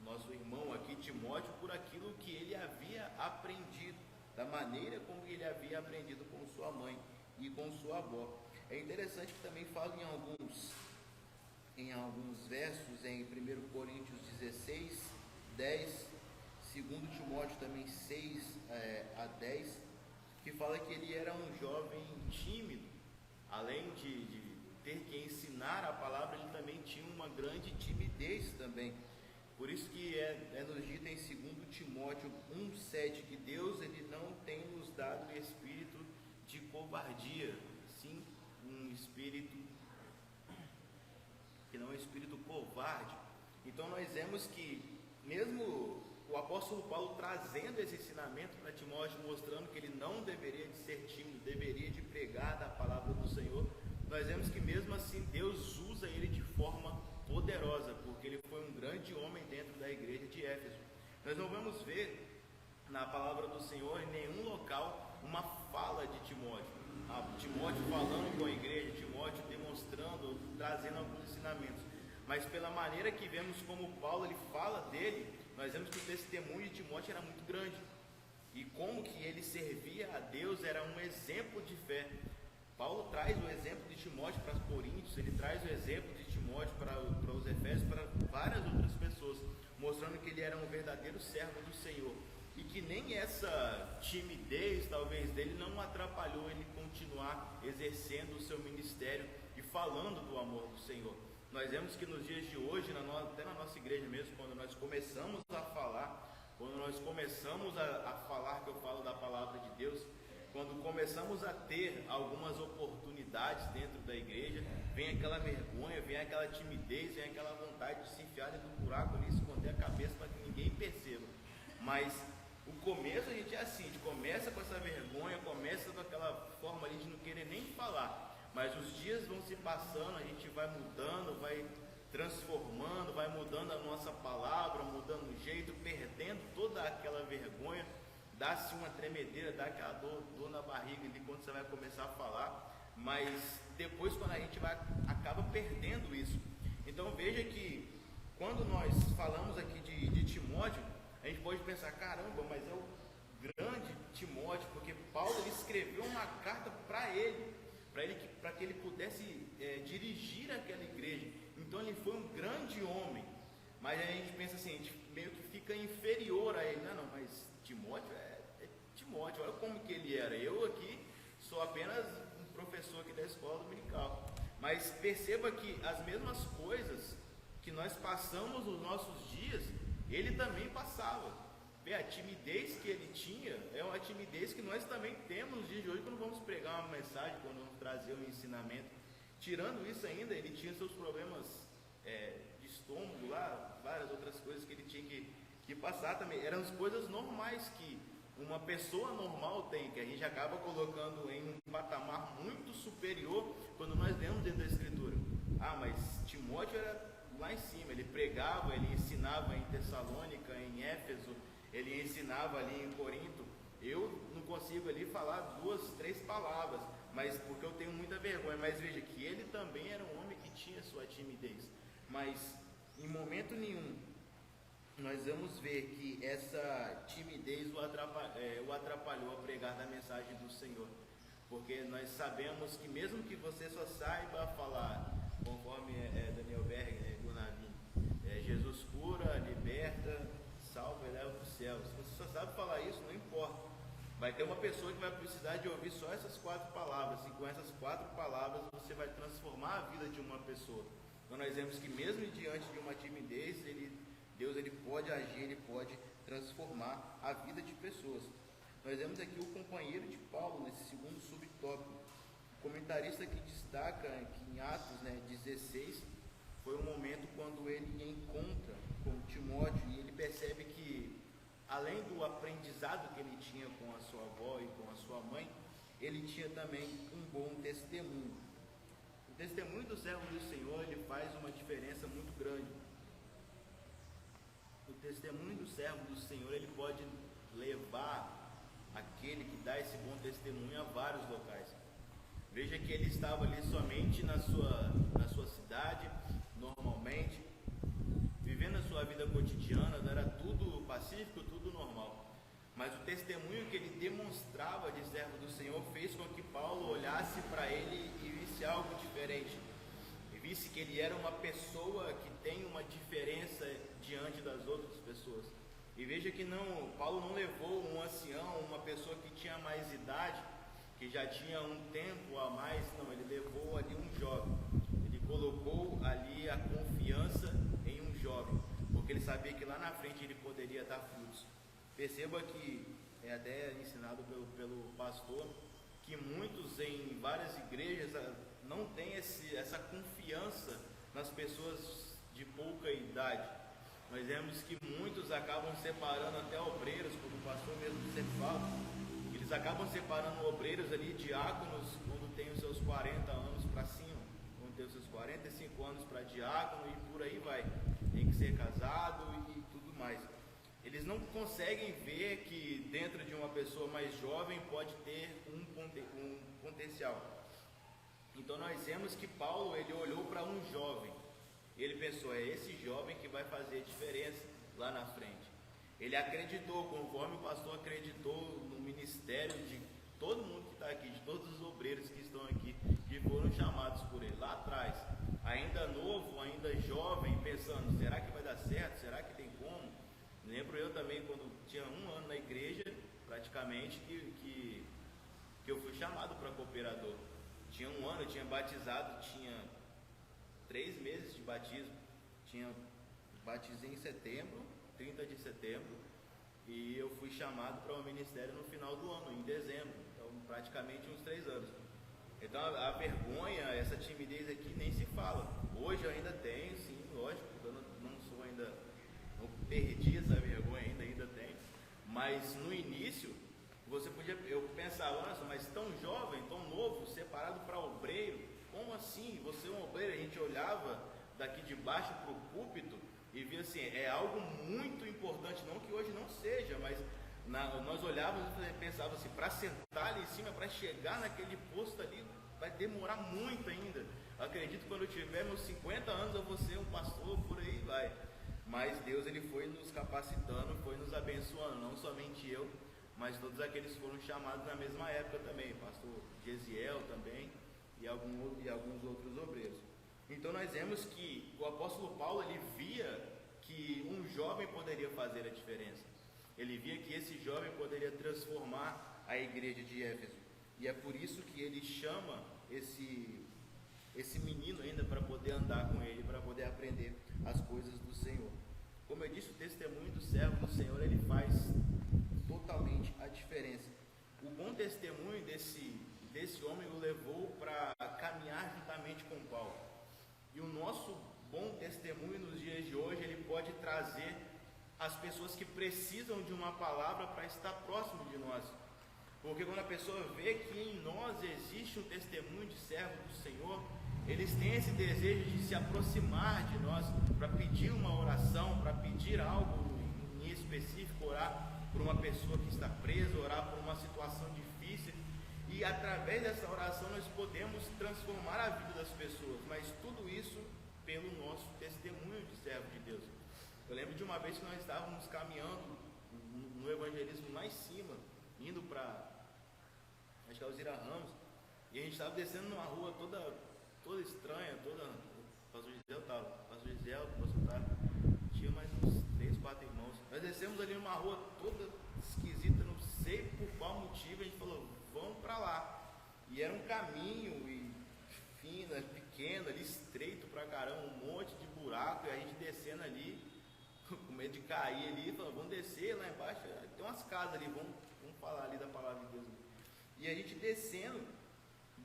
nosso irmão aqui, Timóteo, por aquilo que ele havia aprendido, da maneira como ele havia aprendido com sua mãe e com sua avó. É interessante que também fala em alguns versos, em 1 Coríntios 16, 10, 2 Timóteo também 6 a 10, que fala que ele era um jovem tímido. Além de ter que ensinar a palavra, ele também tinha uma grande timidez também. Por isso que nos dito em 2 Timóteo 1,7 que Deus ele não tem nos dado espírito de covardia, sim um espírito que não é um espírito covarde. Então nós vemos que mesmo o apóstolo Paulo trazendo esse ensinamento para Timóteo, mostrando que ele não deveria de ser tímido, deveria de pregar da palavra do Senhor, nós vemos que mesmo assim Deus usa ele de forma poderosa, porque ele foi um grande homem dentro da igreja de Éfeso. Nós não vamos ver na palavra do Senhor em nenhum local uma fala de Timóteo, Timóteo falando com a igreja, Timóteo demonstrando, trazendo alguns ensinamentos, mas pela maneira que vemos como Paulo ele fala dele, nós vemos que o testemunho de Timóteo era muito grande, e como que ele servia a Deus era um exemplo de fé. Paulo traz o exemplo de Timóteo para os Coríntios, ele traz o exemplo de Timóteo para os Efésios, para várias outras pessoas, mostrando que ele era um verdadeiro servo do Senhor, e que nem essa timidez talvez dele não atrapalhou ele continuar exercendo o seu ministério e falando do amor do Senhor. Nós vemos que nos dias de hoje, até na nossa igreja mesmo, quando nós começamos a falar, quando nós começamos a falar que eu falo da palavra de Deus, quando começamos a ter algumas oportunidades dentro da igreja, vem aquela vergonha, vem aquela timidez, vem aquela vontade de se enfiar dentro do buraco ali, esconder a cabeça para que ninguém perceba. Mas o começo a gente é assim, a gente começa com essa vergonha, começa com aquela forma ali de não querer nem falar, mas os dias vão se passando, a gente vai mudando, vai transformando, vai mudando a nossa palavra, mudando o jeito, perdendo toda aquela vergonha, dá-se uma tremedeira, dá aquela dor na barriga ali quando você vai começar a falar, mas depois quando a gente acaba perdendo isso. Então veja que quando nós falamos aqui de Timóteo, a gente pode pensar, caramba, mas é o grande Timóteo, porque Paulo ele escreveu uma carta para ele, para que ele pudesse dirigir aquela igreja. Então ele foi um grande homem. Mas a gente pensa assim, a gente meio que fica inferior a ele. Não, mas Timóteo é Timóteo, olha como que ele era. Eu aqui sou apenas um professor aqui da escola dominical. Mas perceba que as mesmas coisas que nós passamos nos nossos dias, ele também passava. Vê, a timidez que ele tinha é uma timidez que nós também temos nos dias de hoje quando vamos pregar uma mensagem, quando vamos trazer um ensinamento. Tirando isso ainda, ele tinha seus problemas de estômago lá, várias outras coisas que ele tinha que passar também. Eram as coisas normais que uma pessoa normal tem, que a gente acaba colocando em um patamar muito superior quando nós lemos dentro da Escritura. Ah, mas Timóteo era lá em cima, ele pregava, ele ensinava em Tessalônica, em Éfeso, ele ensinava ali em Corinto. Eu não consigo ali falar 2, 3 palavras, mas porque eu tenho muita vergonha. Mas veja que ele também era um homem que tinha sua timidez. Mas em momento nenhum nós vamos ver que essa timidez o atrapalhou a pregar da mensagem do Senhor. Porque nós sabemos que mesmo que você só saiba falar, conforme Daniel Berg, Jesus cura, liberta, salva e leva para os céus. Se você só sabe falar isso, não importa. Vai ter uma pessoa que vai precisar de ouvir só essas 4 palavras. E com essas 4 palavras você vai transformar a vida de uma pessoa. Então nós vemos que mesmo diante de uma timidez, Deus ele pode agir, ele pode transformar a vida de pessoas. Nós vemos aqui o companheiro de Paulo nesse segundo subtópico. O comentarista que destaca que em Atos 16 foi um momento quando ele encontra com Timóteo e ele percebe que, além do aprendizado que ele tinha com a sua avó e com a sua mãe, ele tinha também um bom testemunho. O testemunho do servo do Senhor, ele faz uma diferença muito grande. O testemunho do servo do Senhor, ele pode levar aquele que dá esse bom testemunho a vários locais. Veja que ele estava ali somente na sua cidade, normalmente, vivendo a sua vida cotidiana, era tudo pacífico, tudo normal. Mas o testemunho que ele demonstrava de servo do Senhor fez com que Paulo olhasse para ele e visse algo diferente. E visse que ele era uma pessoa que tem uma diferença diante das outras pessoas. E veja que Paulo não levou um ancião, uma pessoa que tinha mais idade, que já tinha um tempo a mais, não, ele levou ali um jovem. Ele colocou ali a confiança em um jovem, porque ele sabia que lá na frente ele poderia dar frutos. Perceba que é até ensinado pelo pastor, que muitos em várias igrejas não têm essa confiança nas pessoas de pouca idade. Nós vemos que muitos acabam separando até obreiros, como o pastor mesmo sempre fala, eles acabam separando obreiros ali, diáconos, quando tem os seus 40 anos para cima, quando tem os seus 45 anos para diácono e por aí vai, tem que ser casado e tudo mais. Eles não conseguem ver que dentro de uma pessoa mais jovem pode ter um potencial. Então nós vemos que Paulo, ele olhou para um jovem, ele pensou, é esse jovem que vai fazer diferença lá na frente. Ele acreditou, conforme o pastor acreditou no ministério de todo mundo que está aqui, de todos os obreiros que estão aqui, que foram chamados por ele lá atrás, ainda novo, ainda jovem, pensando, será que vai dar certo? Será que tem como? Lembro eu também, quando tinha 1 ano na igreja, praticamente, que eu fui chamado para cooperador. Tinha 1 ano, eu tinha batizado, tinha 3 meses de batismo. Batizei em setembro, 30 de setembro, e eu fui chamado para o ministério no final do ano, em dezembro. Então, praticamente uns 3 anos. Então, a vergonha, essa timidez aqui nem se fala. Hoje eu ainda tenho, sim, lógico, eu não sou ainda... não perdi essa vergonha ainda tenho, mas no início eu pensava, nossa, mas tão jovem, tão novo, separado para obreiro, como assim? Você é um obreiro? A gente olhava daqui de baixo para o púlpito e via assim, é algo muito importante, não que hoje não seja, mas nós olhávamos e pensávamos assim, para sentar ali em cima, para chegar naquele posto ali, vai demorar muito ainda. Eu acredito que quando eu tiver meus 50 anos eu vou ser um pastor, por aí vai. mas Deus ele foi nos capacitando, foi nos abençoando, não somente eu, mas todos aqueles que foram chamados na mesma época também, pastor Gesiel também e alguns outros obreiros. Então nós vemos que o apóstolo Paulo ele via que um jovem poderia fazer a diferença. Ele via que esse jovem poderia transformar a igreja de Éfeso. E é por isso que ele chama esse menino ainda para poder andar com ele, para poder aprender as coisas do Senhor. Como eu disse, o testemunho do servo do Senhor, ele faz totalmente a diferença. O bom testemunho desse homem o levou para caminhar juntamente com Paulo. E o nosso bom testemunho nos dias de hoje, ele pode trazer as pessoas que precisam de uma palavra para estar próximo de nós. Porque quando a pessoa vê que em nós existe um testemunho de servo do Senhor, eles têm esse desejo de se aproximar de nós para pedir uma oração, para pedir algo em específico, orar por uma pessoa que está presa, orar por uma situação difícil. E através dessa oração nós podemos transformar a vida das pessoas, mas tudo isso pelo nosso testemunho de servo de Deus. Eu lembro de uma vez que nós estávamos caminhando no evangelismo lá em cima, indo para, acho que é Alzira Ramos, e a gente estava descendo numa rua toda estranha, o pastor Gisel estava, o pastor Gisel, o pastor Otávio, tinha mais uns 3, 4 irmãos. Nós descemos ali numa rua toda esquisita, não sei por qual motivo, a gente falou, vamos para lá. E era um caminho fino, pequeno, ali estreito pra caramba, um monte de buraco, e a gente descendo ali, com medo de cair ali, falou, vamos descer lá embaixo, tem umas casas ali, vamos falar ali da palavra de Deus. E a gente descendo,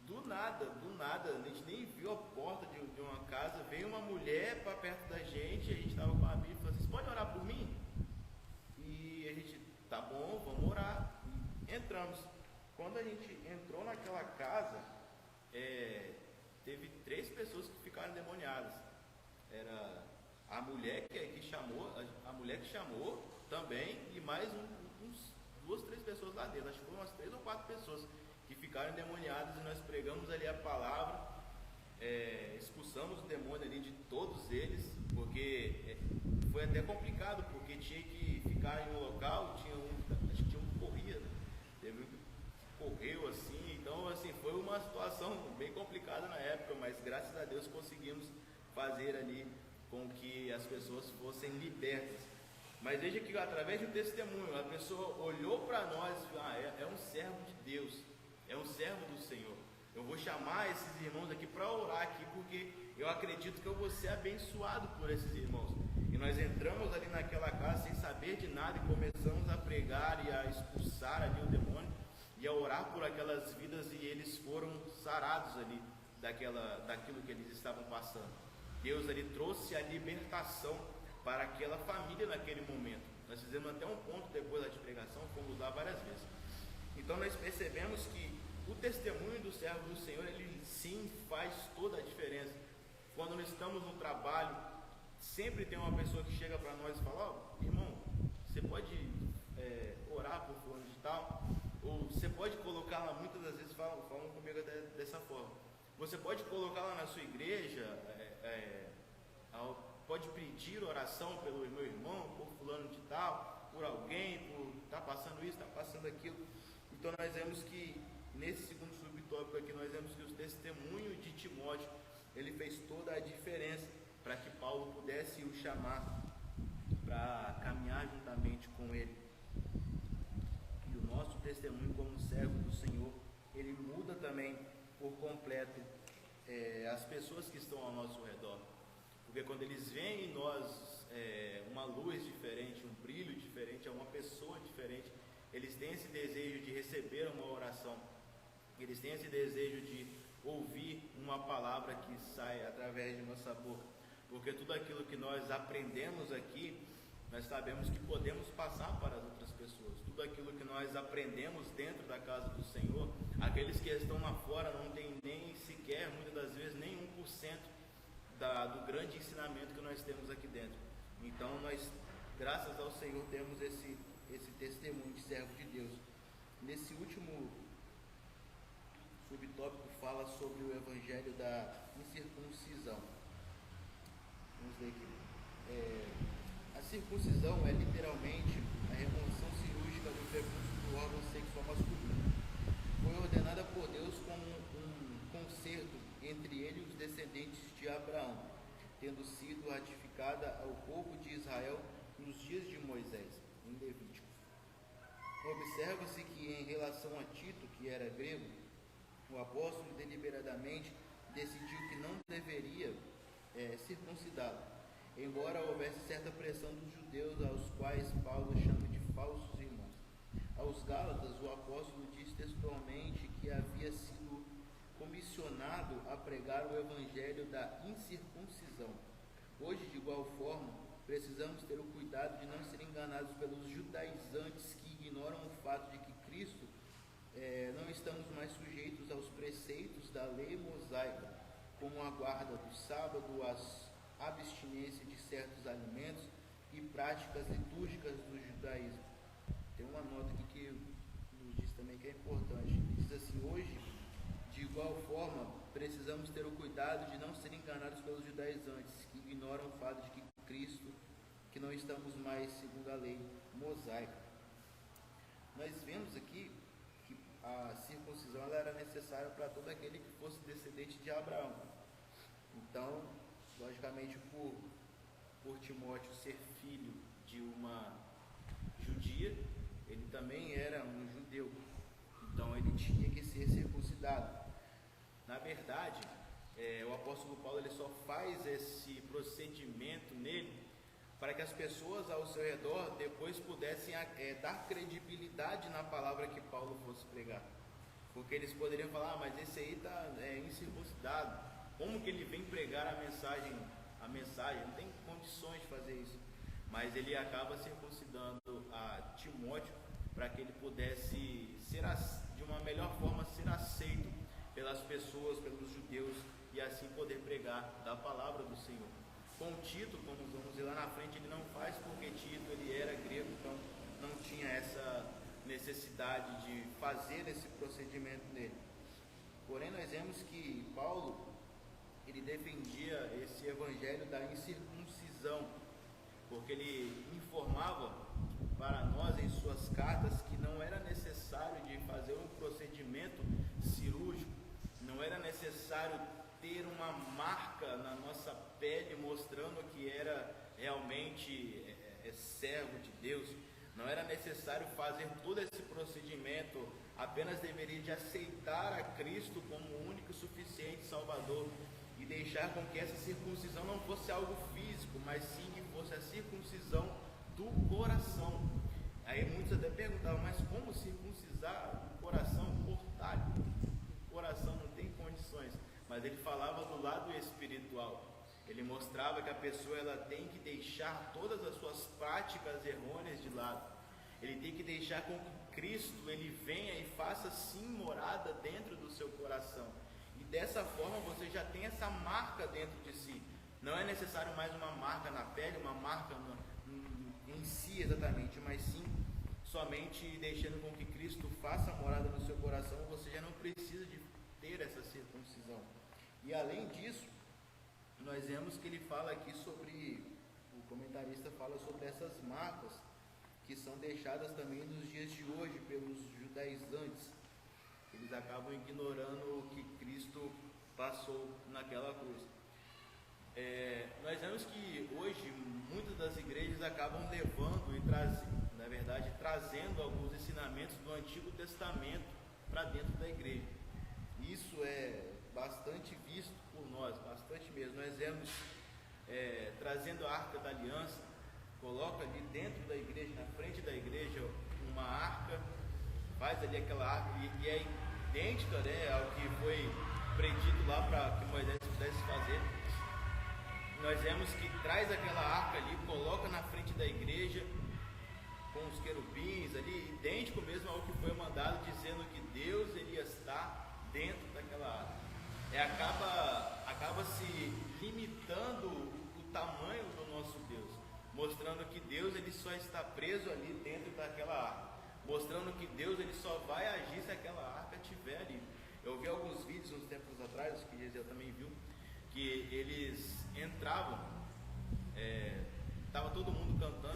do nada, a gente nem viu a porta de uma casa, veio uma mulher para perto da gente, a gente estava com a Bíblia e falou assim, vocês podem orar por mim? E a gente, tá bom, vamos orar. E entramos. Quando a gente entrou naquela casa, teve 3 pessoas que ficaram endemoniadas. Era a mulher que chamou também, e mais uns 2, 3 pessoas lá dentro. Acho que foram umas 3 ou 4 pessoas que ficaram endemoniadas, e nós pregamos ali a palavra, expulsamos o demônio ali de todos eles, porque foi até complicado, porque tinha que ficar em um local, acho que tinha um que corria, né? Teve um que correu assim, então assim, foi uma situação bem complicada na época, mas graças a Deus conseguimos fazer ali com que as pessoas fossem libertas. Mas veja que através de um testemunho, a pessoa olhou para nós e falou, é um servo de Deus, é um servo do Senhor. Eu vou chamar esses irmãos aqui para orar aqui, porque eu acredito que eu vou ser abençoado por esses irmãos. E nós entramos ali naquela casa sem saber de nada e começamos a pregar e a expulsar ali o demônio e a orar por aquelas vidas, e eles foram sarados ali daquilo que eles estavam passando. Deus ali trouxe a libertação para aquela família naquele momento. Nós fizemos até um ponto depois da pregação, fomos lá várias vezes. Então nós percebemos que o testemunho do servo do Senhor, ele sim faz toda a diferença. Quando nós estamos no trabalho, sempre tem uma pessoa que chega para nós e fala, irmão, você pode orar por fulano de tal? Ou você pode colocá-la, muitas das vezes falam comigo dessa forma, você pode colocá-la na sua igreja, pode pedir oração pelo meu irmão, por fulano de tal, por alguém, por estar passando isso, estar passando aquilo. Então nós vemos que nesse segundo subtópico aqui, nós vemos que o testemunho de Timóteo, ele fez toda a diferença para que Paulo pudesse o chamar para caminhar juntamente com ele. E o nosso testemunho como servo do Senhor, ele muda também por completo as pessoas que estão ao nosso redor. Porque quando eles veem em nós uma luz diferente, um brilho diferente, uma pessoa diferente, eles têm esse desejo de receber uma oração, eles têm esse desejo de ouvir uma palavra que sai através de nossa boca, porque tudo aquilo que nós aprendemos aqui, nós sabemos que podemos passar para as outras pessoas. Tudo aquilo que nós aprendemos dentro da casa do Senhor, aqueles que estão lá fora não têm nem sequer, muitas das vezes, nem 1% do grande ensinamento que nós temos aqui dentro. Então nós, graças ao Senhor, temos esse testemunho de servo de Deus. Nesse último subtópico fala sobre o evangelho da incircuncisão. Vamos ler aqui. circuncisão é literalmente a remoção cirúrgica do prepúcio do órgão sexual masculino. Foi ordenada por Deus como um concerto entre ele e os descendentes de Abraão, tendo sido ratificada ao povo de Israel nos dias de Moisés, em Levítico. Observa-se que, em relação a Tito, que era grego, o apóstolo deliberadamente decidiu que não deveria circuncidá-lo, embora houvesse certa pressão dos judeus, aos quais Paulo chama de falsos irmãos. Aos Gálatas, o apóstolo diz textualmente que havia sido comissionado a pregar o evangelho da incircuncisão. Hoje, de igual forma, precisamos ter o cuidado de não ser enganados pelos judaizantes que ignoram o fato de que Cristo não estamos mais sujeitos aos preceitos da lei mosaica, como a guarda do sábado, a abstinência de certos alimentos e práticas litúrgicas do judaísmo. Tem uma nota aqui que nos diz também que é importante. Diz assim: hoje, de igual forma, precisamos ter o cuidado de não ser enganados pelos judaizantes, que ignoram o fato de que Cristo, que não estamos mais segundo a lei mosaica. Nós vemos aqui que a circuncisão ela era necessária para todo aquele que fosse descendente de Abraão. Então, logicamente, por Timóteo ser filho de uma judia, ele também era um judeu. Então, ele tinha que ser circuncidado. Na verdade, o apóstolo Paulo ele só faz esse procedimento nele para que as pessoas ao seu redor depois pudessem dar credibilidade na palavra que Paulo fosse pregar. Porque eles poderiam falar: mas esse aí está incircuncidado, como que ele vem pregar a mensagem? Não tem condições de fazer isso. Mas ele acaba circuncidando a Timóteo para que ele pudesse ser, de uma melhor forma, ser aceito pelas pessoas, pelos judeus, e assim poder pregar da palavra do Senhor. Com Tito, como vamos ver lá na frente, ele não faz, porque Tito ele era grego, então não tinha essa necessidade de fazer esse procedimento nele. Porém, nós vemos que Paulo ele defendia esse evangelho da incircuncisão, porque ele informava para nós em suas cartas que não era necessário de fazer um procedimento cirúrgico, não era necessário ter uma marca na nossa pele mostrando que era realmente servo de Deus. Não era necessário fazer todo esse procedimento, apenas deveria de aceitar a Cristo como o único e suficiente Salvador e deixar com que essa circuncisão não fosse algo físico, mas sim que fosse a circuncisão do coração. Aí muitos até perguntavam: mas como circuncisar o coração? Cortar o coração não tem condições. Mas ele falava do lado espiritual. Ele mostrava que a pessoa ela tem que deixar todas as suas práticas errôneas de lado. Ele tem que deixar com que Cristo ele venha e faça sim morada dentro do seu coração. E dessa forma você já tem essa marca dentro de si. Não é necessário mais uma marca na pele, uma marca em si exatamente, mas sim somente deixando com que Cristo faça morada no seu coração. Você já não precisa de ter essa circuncisão. E além disso, nós vemos que ele fala aqui sobre, o comentarista fala sobre essas marcas que são deixadas também nos dias de hoje pelos judaizantes. Eles acabam ignorando o que Cristo passou naquela cruz. Nós vemos que hoje muitas das igrejas acabam levando e trazendo alguns ensinamentos do Antigo Testamento para dentro da igreja. Isso é bastante visto por nós, bastante mesmo. Nós vemos trazendo a Arca da Aliança, coloca ali dentro da igreja, na frente da igreja, uma arca, faz ali aquela arca e é idêntica, né, ao que foi predito lá para que Moisés pudesse fazer. Nós vemos que traz aquela arca ali, coloca na frente da igreja, com os querubins ali, idêntico mesmo ao que foi mandado, dizendo que Deus ele está dentro daquela arca. Acaba se limitando o tamanho do nosso Deus, mostrando que Deus ele só está preso ali dentro daquela arca, mostrando que Deus ele só vai agir se aquela arca estiver ali. Eu vi alguns vídeos uns tempos atrás, que Gisele também viu, que eles entravam, estava todo mundo cantando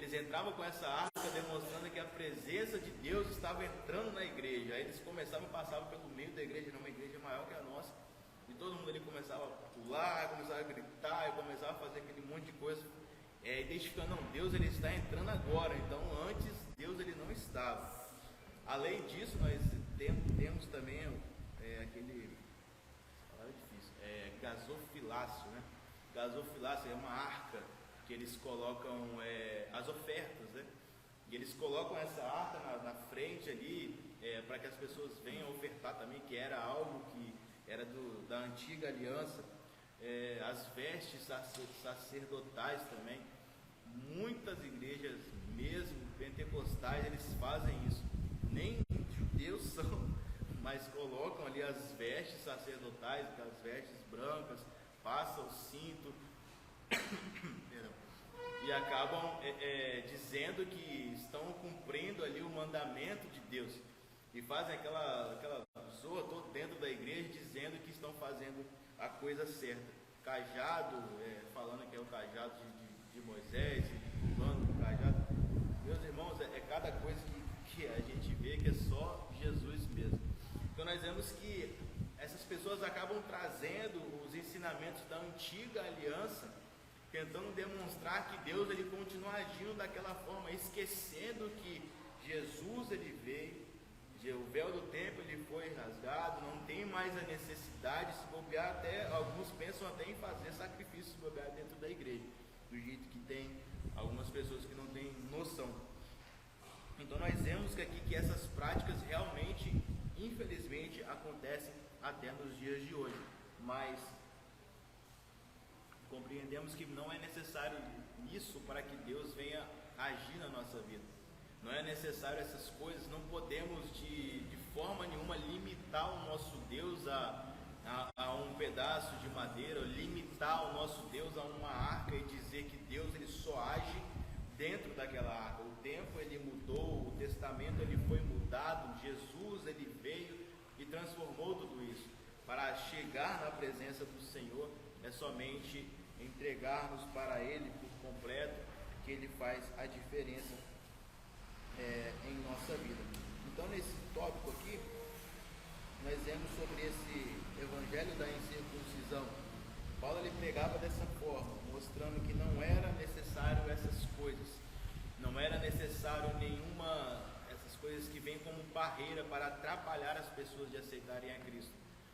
eles entravam com essa arca demonstrando que a presença de Deus estava entrando na igreja. Aí eles passavam pelo meio da igreja, uma igreja maior que a nossa, e todo mundo ali começava a pular, começava a gritar, e começava a fazer aquele monte de coisa, identificando, não, Deus ele está entrando agora, então antes Deus ele não estava. Além disso, nós temos também aquele, palavra difícil, gasofilácio, né? Gasofilácio é uma arca que eles colocam as ofertas, né? E eles colocam essa arca na frente ali, para que as pessoas venham ofertar também, que era algo que era da antiga aliança. As vestes sacerdotais também. Muitas igrejas, mesmo pentecostais, eles fazem isso. Nem judeus são, mas colocam ali as vestes sacerdotais, as vestes brancas, passam o cinto e acabam dizendo que estão cumprindo ali o mandamento de Deus, e fazem aquela zoa toda dentro da igreja, dizendo que estão fazendo a coisa certa. Cajado, falando que é o cajado de Moisés, e pulando o cajado. Meus irmãos, cada coisa que a gente vê que é só Jesus mesmo. Então nós vemos que essas pessoas acabam trazendo os ensinamentos da antiga aliança, tentando demonstrar que Deus ele continua agindo daquela forma, esquecendo que Jesus ele veio, o véu do templo ele foi rasgado, não tem mais a necessidade de se bobear, até alguns pensam até em fazer sacrifício se bobear dentro da igreja, do jeito que tem algumas pessoas que não têm noção. Então nós vemos que essas práticas realmente, infelizmente, acontecem até nos dias de hoje, mas compreendemos que não é necessário isso para que Deus venha agir na nossa vida. Não é necessário essas coisas, não podemos de forma nenhuma limitar o nosso Deus a um pedaço de madeira, limitar o nosso Deus a uma arca e dizer que Deus ele só age dentro daquela arca. O tempo ele mudou, o testamento ele foi mudado, Jesus ele veio e transformou tudo isso. Para chegar na presença do Senhor é somente entregarmos para Ele por completo, que Ele faz a diferença em nossa vida. Então nesse tópico aqui, nós vemos sobre esse evangelho da incircuncisão. Paulo ele pregava dessa forma, mostrando que não era necessário essas coisas, não era necessário essas coisas que vêm como barreira para atrapalhar as pessoas de aceitarem a Cristo.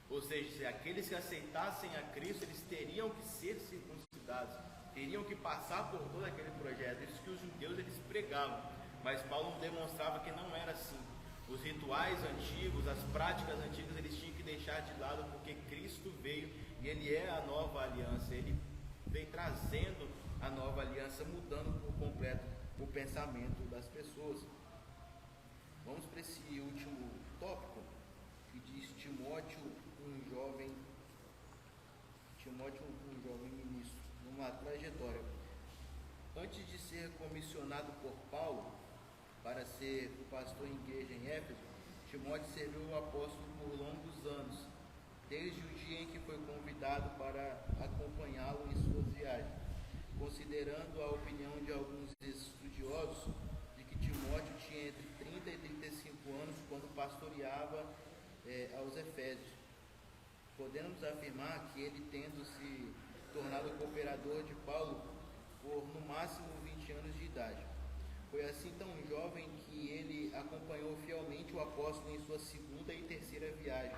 Ou seja, se aqueles que aceitassem a Cristo, eles teriam que ser circuncidados, teriam que passar por todo aquele projeto, isso que os judeus eles pregavam, mas Paulo demonstrava que não era assim. Os rituais antigos, as práticas antigas, eles tinham que deixar de lado, porque Cristo veio e Ele é a nova aliança, Ele vem trazendo a nova aliança, mudando por completo o pensamento das pessoas. Vamos para esse último tópico, que diz Timóteo, um jovem ministro, numa trajetória. Antes de ser comissionado por Paulo para ser o pastor em igreja em Éfeso, Timóteo serviu o apóstolo por longos anos, desde o dia em que foi convidado para acompanhá-lo em suas viagens, considerando a opinião de alguns estudiosos de que Timóteo tinha entre 30 e 35 anos quando pastoreava aos Efésios. Podemos afirmar que ele, tendo se tornado cooperador de Paulo por no máximo 20 anos de idade. Foi assim tão jovem que ele acompanhou fielmente o apóstolo em sua segunda e terceira viagem,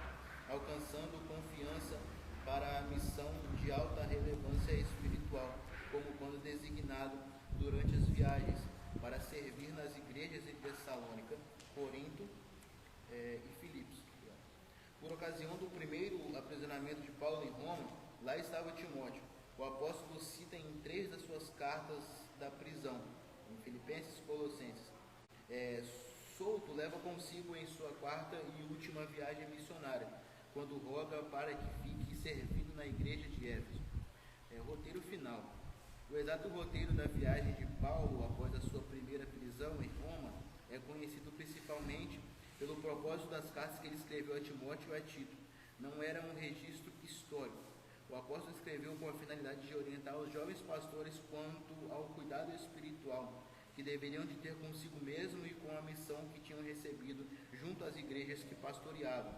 alcançando confiança para a missão de alta relevância espiritual, como quando designado durante as viagens para servir nas igrejas de Tessalônica, Corinto e Filipos. Por ocasião do primeiro aprisionamento de Paulo em Roma, lá estava Timóteo. O apóstolo cita em 3 das suas cartas da prisão, em Filipenses e Colossenses. Solto leva consigo em sua quarta e última viagem missionária, quando roga para que fique servindo na igreja de Éfeso. Roteiro final. O exato roteiro da viagem de Paulo após a sua primeira prisão em Roma é conhecido principalmente pelo propósito das cartas que ele escreveu a Timóteo e a Tito. Não era um registro histórico. O apóstolo escreveu com a finalidade de orientar os jovens pastores quanto ao cuidado espiritual, que deveriam de ter consigo mesmo e com a missão que tinham recebido junto às igrejas que pastoreavam.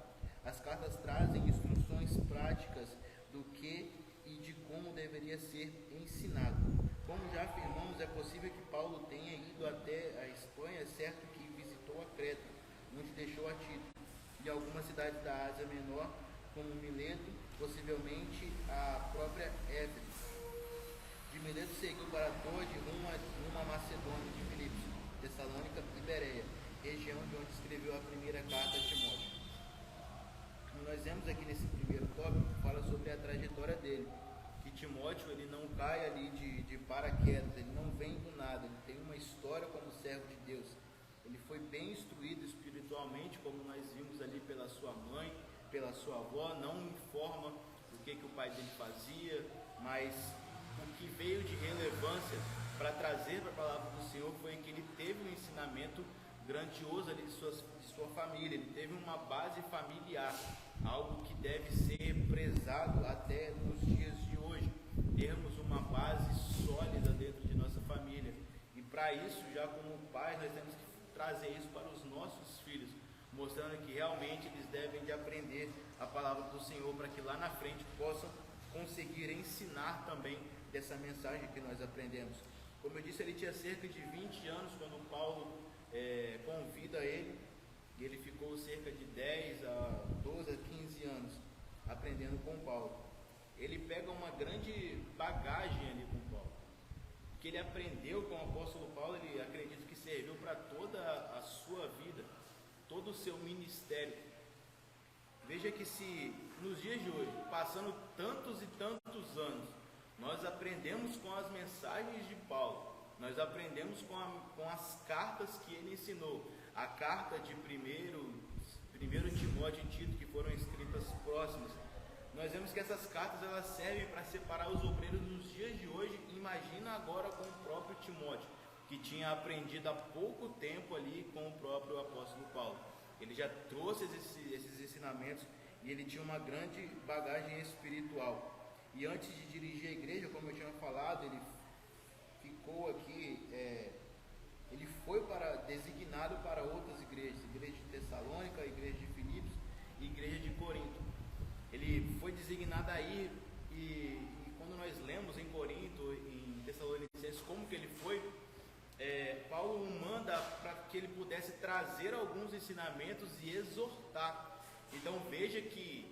As cartas trazem instruções práticas do que e de como deveria ser ensinado. Como já afirmamos, é possível que Paulo tenha ido até a Espanha, certo que visitou a Creta, onde deixou a Tito, e algumas cidades da Ásia Menor, como Mileto, possivelmente a própria Éfeso. De Mileto seguiu para Troade rumo a Macedônia de Filipos, Tessalônica e Bereia, região de onde escreveu a primeira carta a Timóteo. Como nós vemos aqui nesse primeiro tópico, fala sobre a trajetória dele, que Timóteo ele não cai ali de paraquedas, ele não vem do nada, ele tem uma história como servo de Deus. Ele foi bem instruído espiritualmente, como nós vimos ali pela sua mãe, pela sua avó, não informa o que o pai dele fazia, mas o que veio de relevância para trazer para a palavra do Senhor foi que ele teve um ensinamento grandioso ali de sua família, ele teve uma base familiar, algo que deve ser prezado até nos dias de hoje, termos uma base sólida dentro de nossa família. E para isso, já como pais, nós temos que trazer isso para os nossos filhos, mostrando que realmente eles devem de aprender a palavra do Senhor, para que lá na frente possam conseguir ensinar também dessa mensagem que nós aprendemos. Como eu disse, ele tinha cerca de 20 anos quando Paulo convida ele, e ele ficou cerca de 10 a 12 a 15 anos aprendendo com Paulo. Ele pega uma grande bagagem ali com Paulo, que ele aprendeu com o apóstolo Paulo, ele acredita que serviu para toda a sua vida, todo o seu ministério. Veja que se nos dias de hoje, passando tantos e tantos anos, nós aprendemos com as mensagens de Paulo, nós aprendemos com as cartas que ele ensinou, a carta de primeiro Timóteo e Tito, que foram escritas próximas. Nós vemos que essas cartas elas servem para separar os obreiros nos dias de hoje. Imagina agora com o próprio Timóteo, que tinha aprendido há pouco tempo ali com o próprio apóstolo Paulo. Ele já trouxe esses ensinamentos e ele tinha uma grande bagagem espiritual. E antes de dirigir a igreja, como eu tinha falado, ele ficou aqui, ele foi designado para outras igrejas, igreja de Tessalônica, igreja de Filipos e igreja de Corinto. Ele foi designado aí e quando nós lemos em Corinto, em Tessalonicenses, como que ele foi, Paulo manda para que ele pudesse trazer alguns ensinamentos e exortar. Então veja que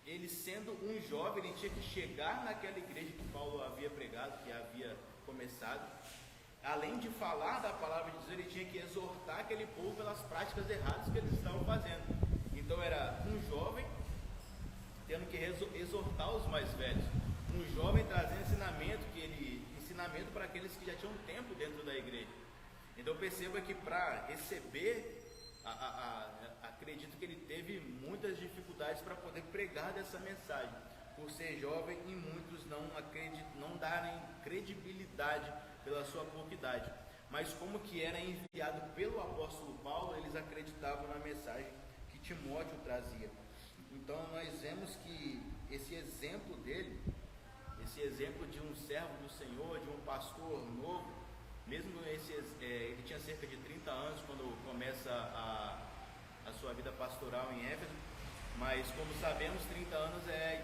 ele, sendo um jovem, ele tinha que chegar naquela igreja que Paulo havia pregado, que havia começado. Além de falar da palavra de Deus, ele tinha que exortar aquele povo pelas práticas erradas que eles estavam fazendo. Então era um jovem tendo que exortar os mais velhos, um jovem trazendo ensinamento para aqueles que já tinham tempo dentro da igreja. Então perceba que para receber, acredito que ele teve muitas dificuldades para poder pregar dessa mensagem, por ser jovem e muitos não darem credibilidade pela sua pouca idade. Mas como que era enviado pelo apóstolo Paulo, eles acreditavam na mensagem que Timóteo trazia. Então nós vemos que esse exemplo dele, esse exemplo de um servo do Senhor, de um pastor novo, mesmo ele tinha cerca de 30 anos quando começa a sua vida pastoral em Éfeso, mas como sabemos, 30 anos é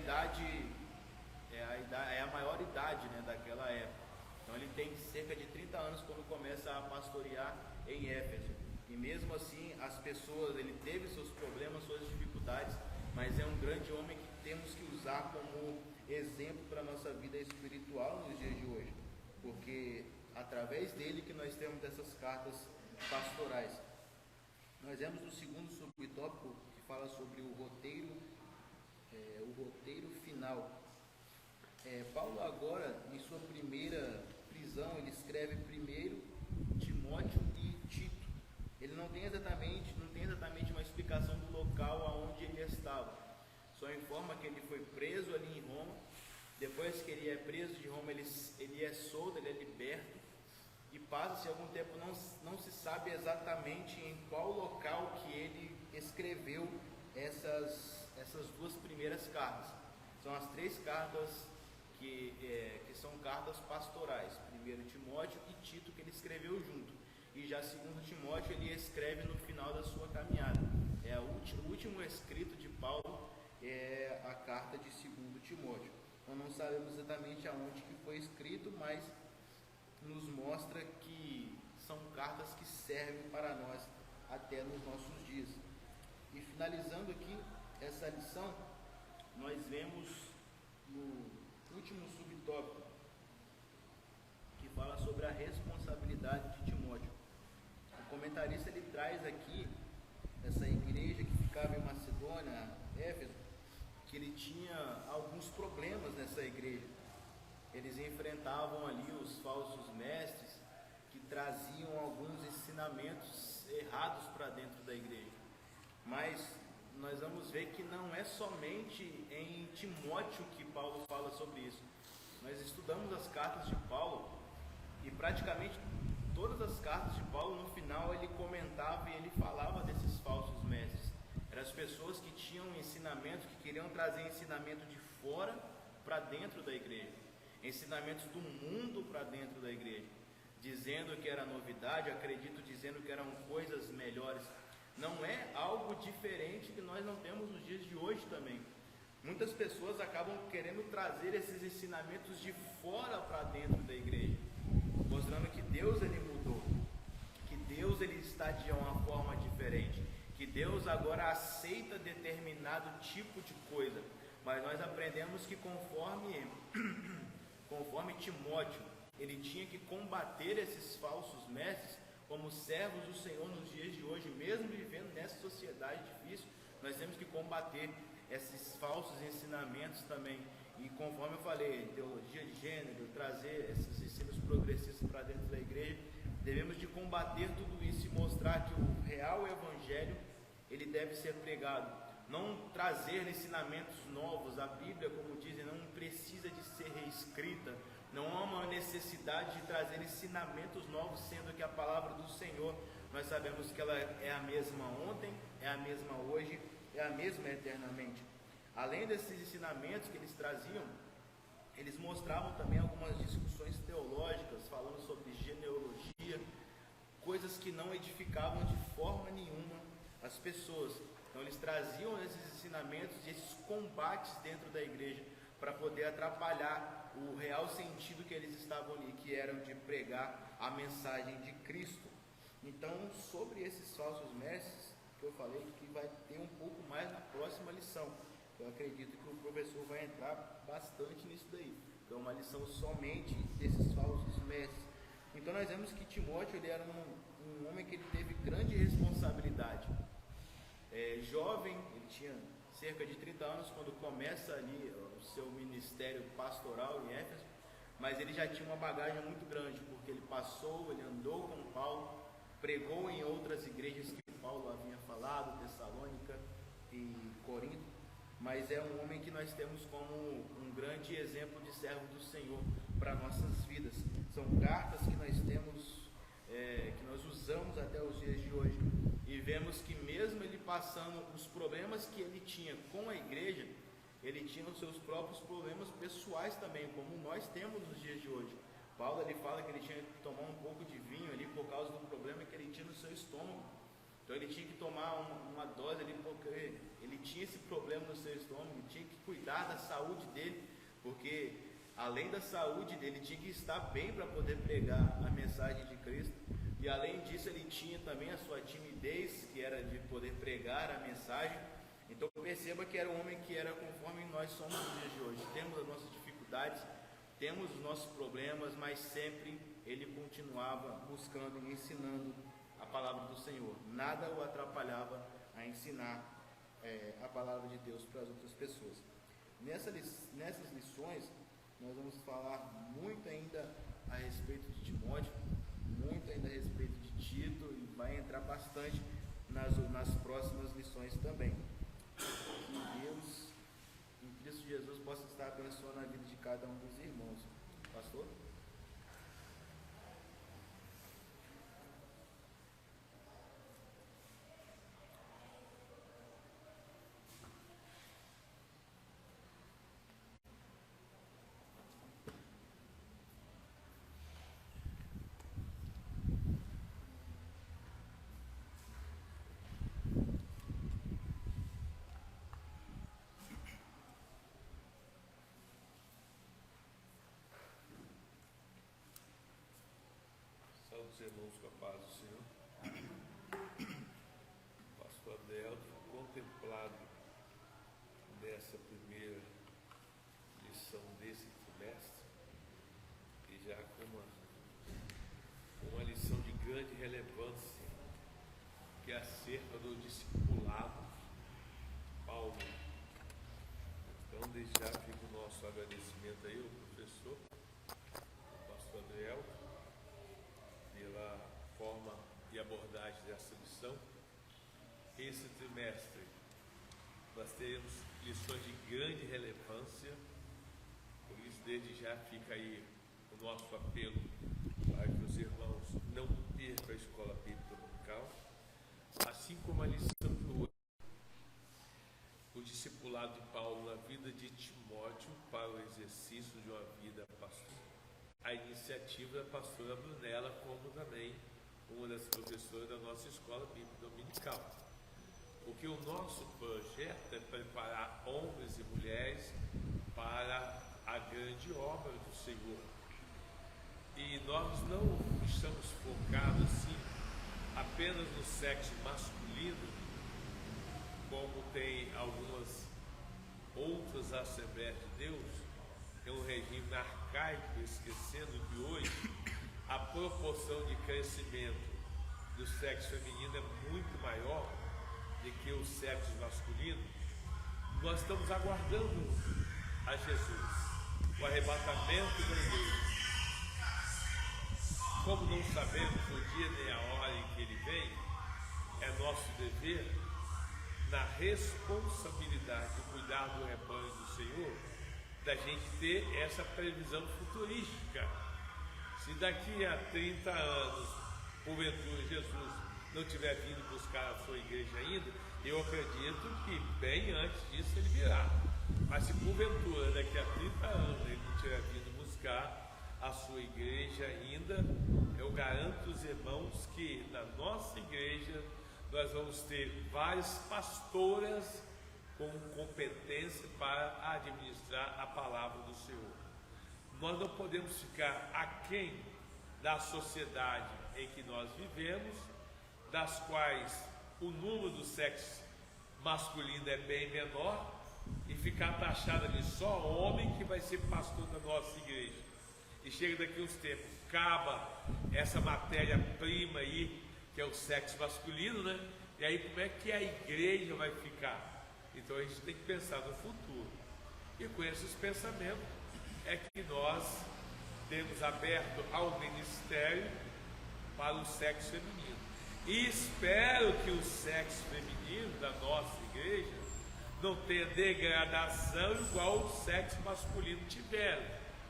a maior idade, né, daquela época. Então ele tem cerca de 30 anos quando começa a pastorear em Éfeso. E mesmo assim, ele teve seus problemas, suas dificuldades, mas é um grande homem que temos que usar como exemplo para a nossa vida espiritual nos dias de hoje, porque através dele que nós temos essas cartas pastorais. Nós vemos o segundo subtópico que fala sobre o roteiro final. Paulo agora, em sua primeira prisão, ele escreve primeiro Timóteo e Tito. Ele não tem exatamente uma explicação do local aonde ele estava. Só informa que ele foi preso ali em Roma. Depois que ele é preso de Roma, ele é solto, ele é liberto. E passa-se algum tempo, não se sabe exatamente em qual local que ele escreveu essas duas primeiras cartas. São as 3 cartas que são cartas pastorais. 1 Timóteo, e Tito, que ele escreveu junto. E já 2 Timóteo ele escreve no final da sua caminhada. O último escrito de Paulo é a carta de 2 Timóteo. Então não sabemos exatamente aonde que foi escrito, mas nos mostra que são cartas que servem para nós até nos nossos dias. E finalizando aqui essa lição, nós vemos no último subtópico que fala sobre a responsabilidade de Timóteo. O comentarista ele traz aqui essa igreja que ficava em Macedônia, Éfeso, que ele tinha alguns problemas nessa igreja. Eles enfrentavam ali os falsos mestres que traziam alguns ensinamentos errados para dentro da igreja. Mas nós vamos ver que não é somente em Timóteo que Paulo fala sobre isso. Nós estudamos as cartas de Paulo e praticamente todas as cartas de Paulo, no final, ele comentava e ele falava desses falsos mestres. Eram as pessoas que tinham ensinamento, que queriam trazer ensinamento de fora para dentro da igreja, ensinamentos do mundo para dentro da igreja, dizendo que era novidade, acredito dizendo que eram coisas melhores. Não é algo diferente que nós não temos nos dias de hoje também. Muitas pessoas acabam querendo trazer esses ensinamentos de fora para dentro da igreja, mostrando que Deus ele mudou, que Deus ele está de uma forma diferente, que Deus agora aceita determinado tipo de coisa. Mas nós aprendemos que conforme Timóteo, ele tinha que combater esses falsos mestres como servos do Senhor nos dias de hoje, mesmo vivendo nessa sociedade difícil. Nós temos que combater esses falsos ensinamentos também. E conforme eu falei, ideologia de gênero, trazer esses ensinos progressistas para dentro da igreja, devemos de combater tudo isso e mostrar que o real evangelho ele deve ser pregado. Não trazer ensinamentos novos. A Bíblia, como dizem, não precisa de ser reescrita. Não há uma necessidade de trazer ensinamentos novos, sendo que a palavra do Senhor, nós sabemos que ela é a mesma ontem, é a mesma hoje, é a mesma eternamente. Além desses ensinamentos que eles traziam, eles mostravam também algumas discussões teológicas, falando sobre genealogia, coisas que não edificavam de forma nenhuma as pessoas. Então eles traziam esses ensinamentos e esses combates dentro da igreja para poder atrapalhar o real sentido que eles estavam ali, que era de pregar a mensagem de Cristo. Então, sobre esses falsos mestres, que eu falei que vai ter um pouco mais na próxima lição. Eu acredito que o professor vai entrar bastante nisso daí. Então, uma lição somente desses falsos mestres. Então, nós vemos que Timóteo ele era um homem que ele teve grande responsabilidade. Jovem, ele tinha cerca de 30 anos quando começa ali o seu ministério pastoral em Éfeso, mas ele já tinha uma bagagem muito grande, porque ele andou com Paulo, pregou em outras igrejas que Paulo havia falado, Tessalônica e Corinto, mas é um homem que nós temos como um grande exemplo de servo do Senhor para nossas vidas. São cartas que nós temos, que nós usamos até os dias de hoje, e vemos que mesmo ele passando os problemas que ele tinha com a igreja, ele tinha os seus próprios problemas pessoais também, como nós temos nos dias de hoje. Paulo ele fala que ele tinha que tomar um pouco de vinho ali por causa do problema que ele tinha no seu estômago. Então ele tinha que tomar uma dose ali porque ele tinha esse problema no seu estômago, tinha que cuidar da saúde dele, porque além da saúde dele, tinha que estar bem para poder pregar a mensagem de Cristo. E além disso, ele tinha também a sua timidez, que era de poder pregar a mensagem. Então perceba que era um homem que era conforme nós somos nos dias de hoje. Temos as nossas dificuldades, temos os nossos problemas, mas sempre ele continuava buscando e ensinando a palavra do Senhor. Nada o atrapalhava a ensinar a palavra de Deus para as outras pessoas. Nessas lições, nós vamos falar muito ainda a respeito de Timóteo, muito ainda a respeito de Tito, e vai entrar bastante nas próximas lições também. Que Deus, em Cristo Jesus, possa estar abençoando a vida de cada um dos irmãos. Pastor? os irmãos com a paz do Senhor. Pastor Adelfo, contemplado nessa primeira lição desse trimestre, e já com uma lição de grande relevância, que é acerca do discipulado de Paulo. Então, desde já fica o nosso agradecimento aí ao professor, ao pastor Adriel, pela forma e abordagem dessa lição. Esse trimestre nós teremos lições de grande relevância, por isso desde já fica aí o nosso apelo para que os irmãos não percam a escola bíblica dominical, assim como a lição de hoje, o discipulado de Paulo na vida de Timóteo para o exercício de uma vida pastoral. A iniciativa da pastora Brunella, como também uma das professoras da nossa escola bíblica dominical. Porque o nosso projeto é preparar homens e mulheres para a grande obra do Senhor. E nós não estamos focados assim apenas no sexo masculino, como tem algumas outras Assembleias de Deus, é um regime arcaico, esquecendo que hoje a proporção de crescimento do sexo feminino é muito maior do que o sexo masculino. Nós estamos aguardando a Jesus, o arrebatamento da igreja. Como não sabemos o dia nem a hora em que ele vem, é nosso dever, na responsabilidade de cuidar do rebanho do Senhor, da gente ter essa previsão futurística. Se daqui a 30 anos, porventura, Jesus não tiver vindo buscar a sua igreja ainda, eu acredito que bem antes disso ele virá. Mas se porventura daqui a 30 anos ele não tiver vindo buscar a sua igreja ainda, eu garanto os irmãos que na nossa igreja nós vamos ter várias pastoras com competência para administrar a palavra do Senhor. Nós não podemos ficar aquém da sociedade em que nós vivemos, das quais o número do sexo masculino é bem menor, e ficar taxado ali só homem que vai ser pastor da nossa igreja. E chega daqui uns tempos, acaba essa matéria-prima aí, que é o sexo masculino, né? E aí como é que a igreja vai ficar? Então a gente tem que pensar no futuro. E com esses pensamentos é que nós temos aberto ao ministério para o sexo feminino. E espero que o sexo feminino da nossa igreja não tenha degradação igual o sexo masculino tiveram,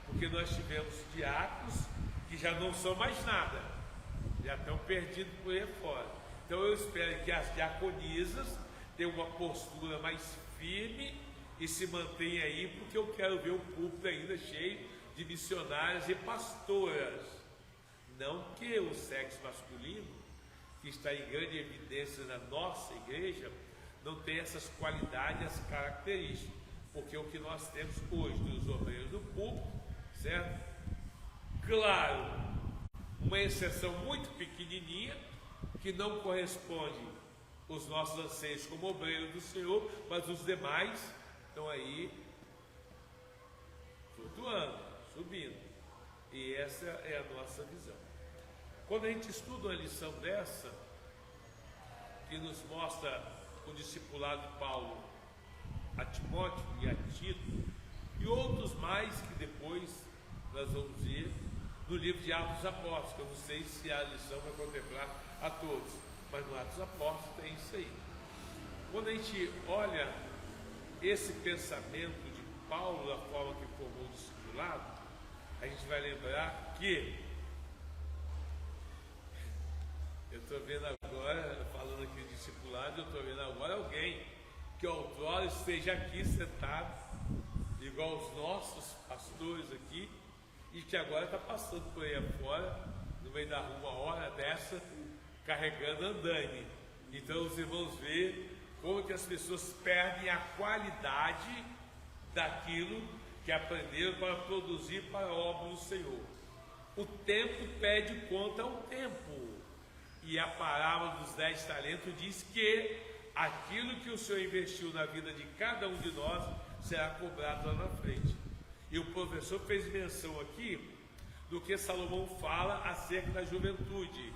porque nós tivemos diáconos que já não são mais nada, já estão perdidos por aí fora. Então eu espero que as diaconisas tenham uma postura mais firme e se mantenham aí, porque eu quero ver o púlpito ainda cheio de missionárias e pastoras. Não que o sexo masculino, que está em grande evidência na nossa igreja, não tem essas qualidades, essas características, porque o que nós temos hoje dos obreiros do púlpito, certo? Claro, uma exceção muito pequenininha, que não corresponde aos nossos anseios como obreiros do Senhor, mas os demais estão aí flutuando, subindo. E essa é a nossa visão. Quando a gente estuda uma lição dessa, que nos mostra o discipulado de Paulo a Timóteo e a Tito, e outros mais que depois nós vamos ver no livro de Atos dos Apóstolos, que eu não sei se a lição vai contemplar a todos, mas no Atos dos Apóstolos tem isso aí. Quando a gente olha esse pensamento de Paulo, da forma que formou o discipulado, a gente vai lembrar que eu estou vendo agora, falando aqui de discipulado, eu estou vendo agora alguém que outrora esteja aqui sentado, igual os nossos pastores aqui, e que agora está passando por aí afora, no meio da rua, uma hora dessa, carregando andaime. Então os irmãos veem como que as pessoas perdem a qualidade daquilo que aprenderam para produzir para a obra do Senhor. O tempo pede conta ao tempo. E a parábola dos 10 talentos diz que aquilo que o Senhor investiu na vida de cada um de nós será cobrado lá na frente. E o professor fez menção aqui do que Salomão fala acerca da juventude,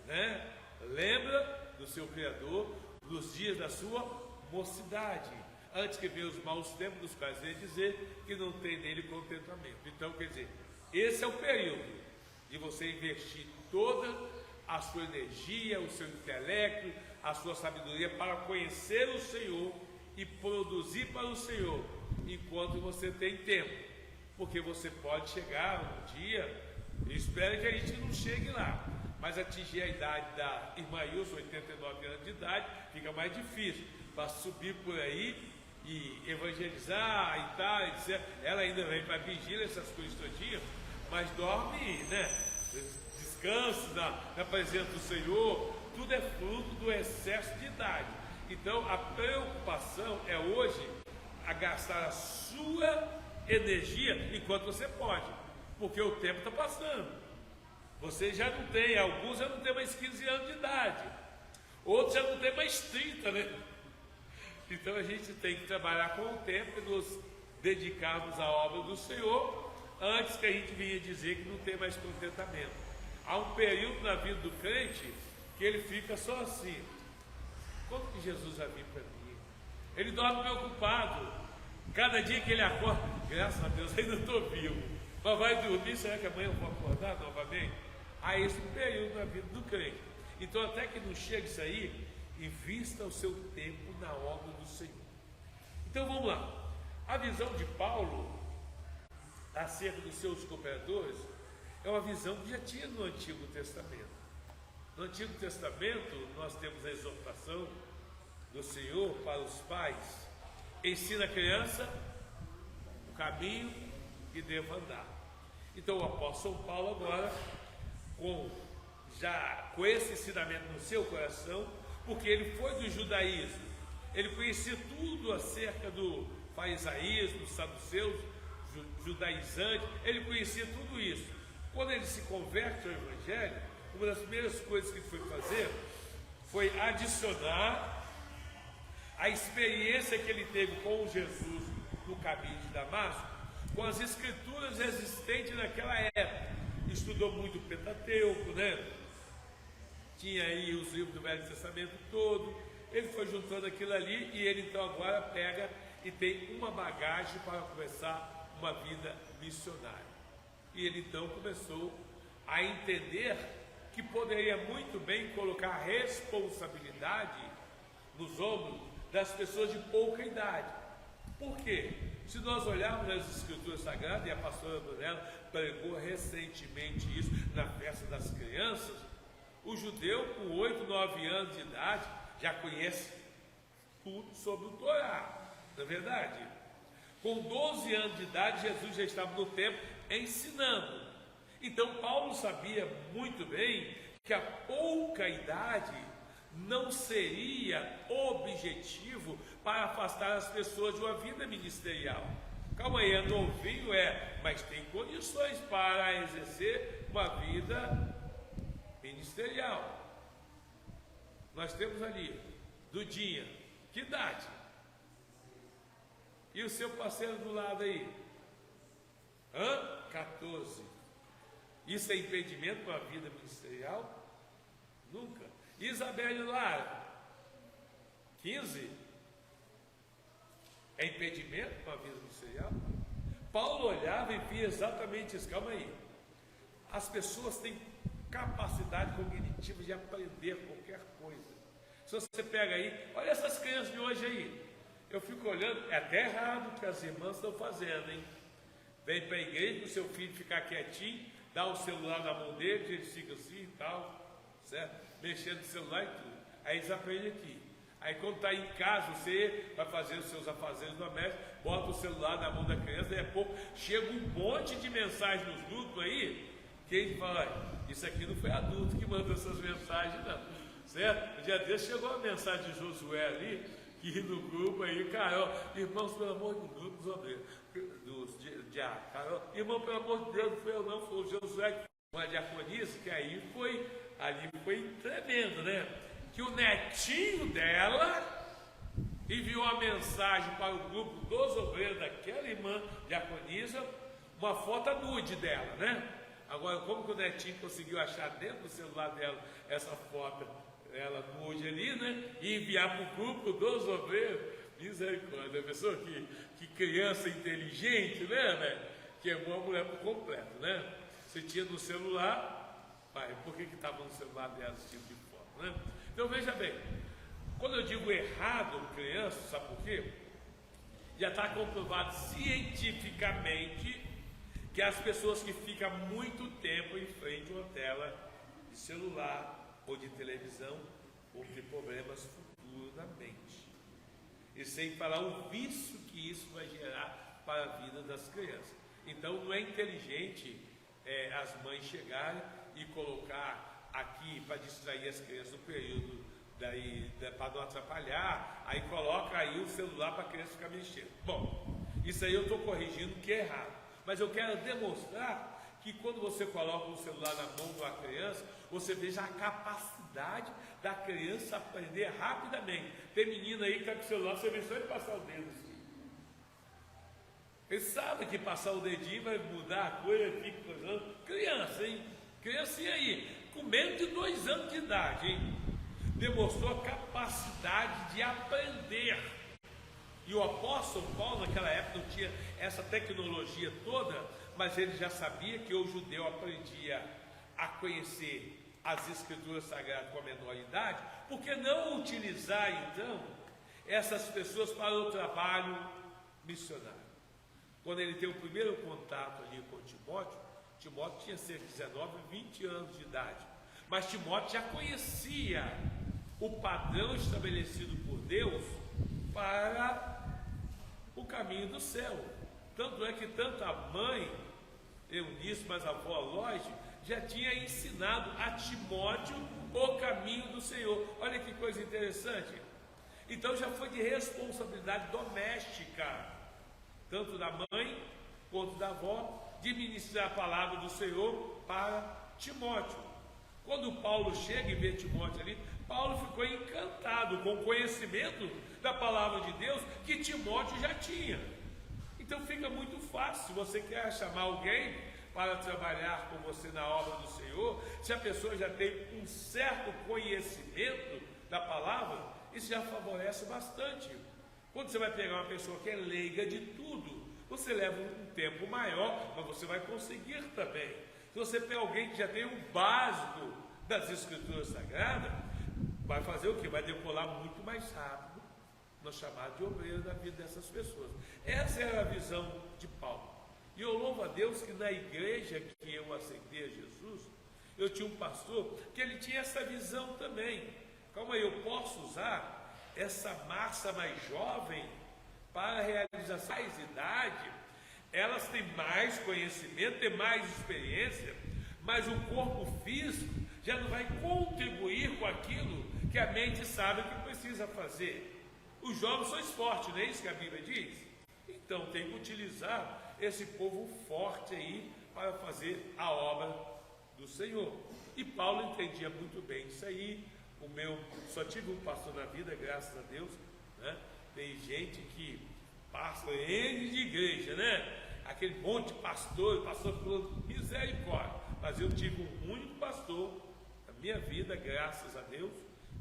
né? Lembra do seu Criador nos dias da sua mocidade, antes que venham os maus tempos, dos quais ele dizer que não tem nele contentamento. Então, quer dizer, esse é o período de você investir toda a sua energia, o seu intelecto, a sua sabedoria para conhecer o Senhor e produzir para o Senhor, enquanto você tem tempo, porque você pode chegar um dia, e espero que a gente não chegue lá, mas atingir a idade da irmã Ilson, 89 anos de idade, fica mais difícil, para subir por aí e evangelizar e tal, etc. Ela ainda vem para vigília, essas coisas todinhas, mas dorme, né? Descanso na presença do Senhor, tudo é fruto do excesso de idade. Então a preocupação é hoje a gastar a sua energia enquanto você pode, porque o tempo está passando. Você já não tem, alguns já não tem mais 15 anos de idade, outros já não tem mais 30, né? Então a gente tem que trabalhar com o tempo e nos dedicarmos à obra do Senhor, antes que a gente venha dizer que não tem mais contentamento. Há um período na vida do crente que ele fica só assim: quando que Jesus vai vir para mim? Ele dorme preocupado. Cada dia que ele acorda, graças a Deus ainda estou vivo, mas vai dormir, será que amanhã eu vou acordar novamente? Há esse período na vida do crente. Então, até que não chegue isso aí, invista o seu tempo na obra do Senhor. Então vamos lá. A visão de Paulo acerca dos seus cooperadores é uma visão que já tinha no Antigo Testamento. No Antigo Testamento nós temos a exortação do Senhor para os pais: ensina a criança o caminho que deva andar. Então o apóstolo Paulo agora, com esse ensinamento no seu coração, porque ele foi do judaísmo, ele conhecia tudo acerca do farisaísmo, dos saduceus, judaizante, ele conhecia tudo isso. Quando ele se converte ao Evangelho, uma das primeiras coisas que ele foi fazer foi adicionar a experiência que ele teve com Jesus no caminho de Damasco, com as escrituras existentes naquela época. Estudou muito o Pentateuco, né? Tinha aí os livros do Velho Testamento todo. Ele foi juntando aquilo ali e ele então agora pega e tem uma bagagem para começar uma vida missionária. E ele então começou a entender que poderia muito bem colocar responsabilidade nos ombros das pessoas de pouca idade. Por quê? Se nós olharmos as Escrituras Sagradas, e a pastora Brunella pregou recentemente isso na festa das crianças, o judeu com 8, 9 anos de idade já conhece tudo sobre o Torá, não é verdade? Com 12 anos de idade, Jesus já estava no templo ensinando. Então Paulo sabia muito bem que a pouca idade não seria objetivo para afastar as pessoas de uma vida ministerial. Calma aí, é novinho, mas tem condições para exercer uma vida ministerial. Nós temos ali Dudinha, que idade? E o seu parceiro do lado aí? 14. Isso é impedimento para a vida ministerial? Nunca. Isabelle Lara, 15. É impedimento para a vida ministerial? Paulo olhava e via exatamente isso. Calma aí. As pessoas têm capacidade cognitiva de aprender qualquer coisa. Se você pega aí, olha essas crianças de hoje aí. Eu fico olhando, é até errado o que as irmãs estão fazendo, hein? Vem para a igreja, o seu filho ficar quietinho, dá o celular na mão dele, ele fica assim e tal, certo? Mexendo no celular e tudo. Aí eles aprendem aqui. Aí quando está em casa, você vai fazer os seus afazeres domésticos, bota o celular na mão da criança, daí a pouco chega um monte de mensagens nos grupos aí, que a gente fala: isso aqui não foi adulto que mandou essas mensagens, não. Certo? Um dia desse chegou uma mensagem de Josué ali, que que no grupo aí, Carol, irmãos, pelo amor de Deus, dos obreiros, dos diáconos, Carol, irmão, pelo amor de Deus, não foi eu não, foi o Josué, uma diaconisa, que aí foi tremendo, né? Que o netinho dela enviou uma mensagem para o grupo dos obreiros daquela irmã diaconisa, uma foto nude dela, né? Agora, como que o netinho conseguiu achar dentro do celular dela essa foto, ela nude ali, né? E enviar para o grupo dos obreiros? Misericórdia, pessoa que criança inteligente, né, velho? Queimou a mulher por completo, né? Você tinha no celular, pai, por que estava no celular dela esse tipo de foto, né? Então veja bem, quando eu digo errado criança, sabe por quê? Já está comprovado cientificamente que as pessoas que ficam muito tempo em frente a uma tela de celular ou de televisão vão ter problemas futuros na mente. E sem falar o vício que isso vai gerar para a vida das crianças. Então não é inteligente as mães chegarem e colocar aqui para distrair as crianças no período para não atrapalhar, aí coloca aí o celular para a criança ficar mexendo. Bom, isso aí eu estou corrigindo que é errado, mas eu quero demonstrar que quando você coloca o celular na mão de uma criança, você veja a capacidade da criança aprender rapidamente. Tem menina aí que está com o celular, você vê só ele passar o dedo assim. Ele sabe que passar o dedinho vai mudar a coisa, fica coisando. Criança, hein? Criancinha aí, com menos de 2 anos de idade, hein? Demonstrou a capacidade de aprender. E o apóstolo Paulo, naquela época, não tinha essa tecnologia toda, mas ele já sabia que o judeu aprendia a conhecer as escrituras sagradas com a menor idade. Por que não utilizar, então, essas pessoas para o trabalho missionário? Quando ele tem o primeiro contato ali com Timóteo, Timóteo tinha cerca de 19, 20 anos de idade. Mas Timóteo já conhecia o padrão estabelecido por Deus para o caminho do céu. Tanto é que tanto a mãe Eunice, mas a avó Lóide, já tinha ensinado a Timóteo o caminho do Senhor. Olha que coisa interessante. Então já foi de responsabilidade doméstica, tanto da mãe quanto da avó, de ministrar a palavra do Senhor para Timóteo. Quando Paulo chega e vê Timóteo ali, Paulo ficou encantado com o conhecimento da palavra de Deus que Timóteo já tinha. Então fica muito fácil, se você quer chamar alguém para trabalhar com você na obra do Senhor, se a pessoa já tem um certo conhecimento da palavra, isso já favorece bastante. Quando você vai pegar uma pessoa que é leiga de tudo, você leva um tempo maior, mas você vai conseguir também. Se você pegar alguém que já tem o básico das Escrituras Sagradas, vai fazer o quê? Vai decolar muito mais rápido no chamado de obreiro da vida dessas pessoas. Essa era a visão de Paulo. E eu louvo a Deus que na igreja que eu aceitei a Jesus, eu tinha um pastor que ele tinha essa visão também. Calma aí, eu posso usar essa massa mais jovem para realizar mais idade, elas têm mais conhecimento, têm mais experiência, mas o corpo físico já não vai contribuir com aquilo que a mente sabe que precisa fazer. Os jovens são fortes, não é isso que a Bíblia diz? Então tem que utilizar esse povo forte aí para fazer a obra do Senhor. E Paulo entendia muito bem isso aí. Só tive um pastor na vida, graças a Deus, né? Tem gente que passa N de igreja, né? Aquele monte de pastor falou misericórdia. Mas eu tive um único pastor na minha vida, graças a Deus.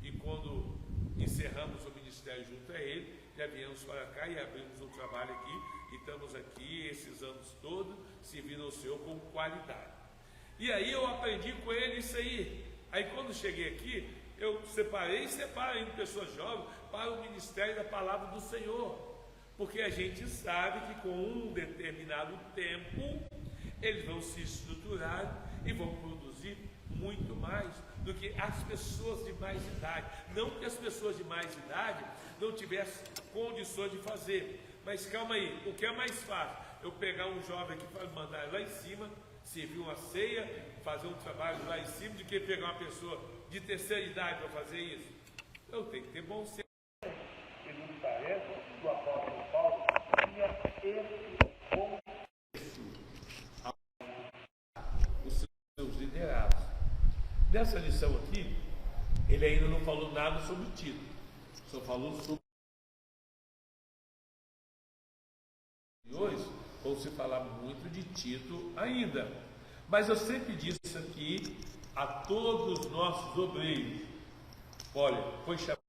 E quando encerramos o ministério junto a ele, já viemos para cá e abrimos um trabalho aqui. E estamos aqui esses anos todos servindo ao Senhor com qualidade. E aí eu aprendi com ele isso aí. Aí quando cheguei aqui, eu separo ainda pessoas jovens para o ministério da palavra do Senhor, porque a gente sabe que com um determinado tempo eles vão se estruturar e vão produzir muito mais do que as pessoas de mais idade. Não que as pessoas de mais idade não tivessem condições de fazer, mas calma aí, o que é mais fácil? Eu pegar um jovem aqui para mandar lá em cima, servir uma ceia, fazer um trabalho lá em cima, de que pegar uma pessoa de terceira idade para fazer isso? Eu tenho que ter bom senso. Ele não Ele ainda não falou nada sobre Tito, só falou sobre hoje. Vão se falar muito de Tito ainda, mas eu sempre disse aqui a todos os nossos obreiros: olha, foi chamado.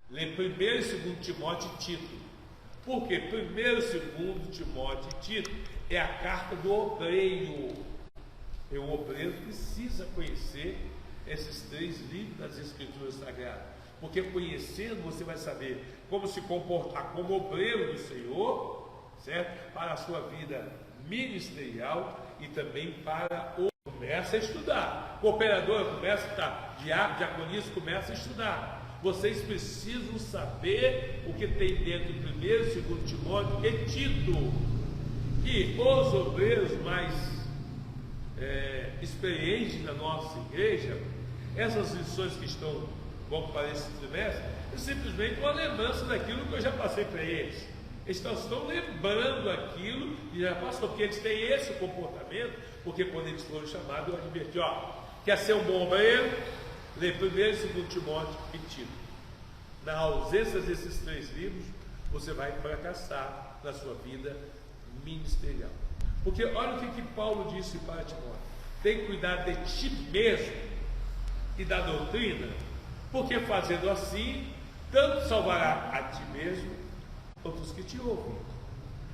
Lê 1 e 2 Timóteo e Tito. Por quê? 1 e 2 Timóteo e Tito é a carta do obreiro. E o obreiro precisa conhecer esses 3 livros das Escrituras Sagradas. Porque conhecendo você vai saber como se comportar como obreiro do Senhor, certo? Para a sua vida ministerial e também para o... Começa a estudar. Cooperadora começa a estudar. Diaconisa começa a estudar. Vocês precisam saber o que tem dentro de 1 e 2 Timóteo e Tito. E os obreiros mais experientes da nossa igreja, essas lições que vão para esse trimestre, é simplesmente uma lembrança daquilo que eu já passei para eles. Eles estão lembrando aquilo que já passou, porque eles têm esse comportamento, porque quando eles foram chamados, eu adverti, quer ser um bom obreiro? Lê 1 e 2 Timóteo e Tito. Na ausência desses 3 livros, você vai fracassar na sua vida ministerial. Porque olha o que Paulo disse para Timóteo: tem que cuidar de ti mesmo e da doutrina, porque fazendo assim, tanto salvará a ti mesmo, quanto os que te ouvem.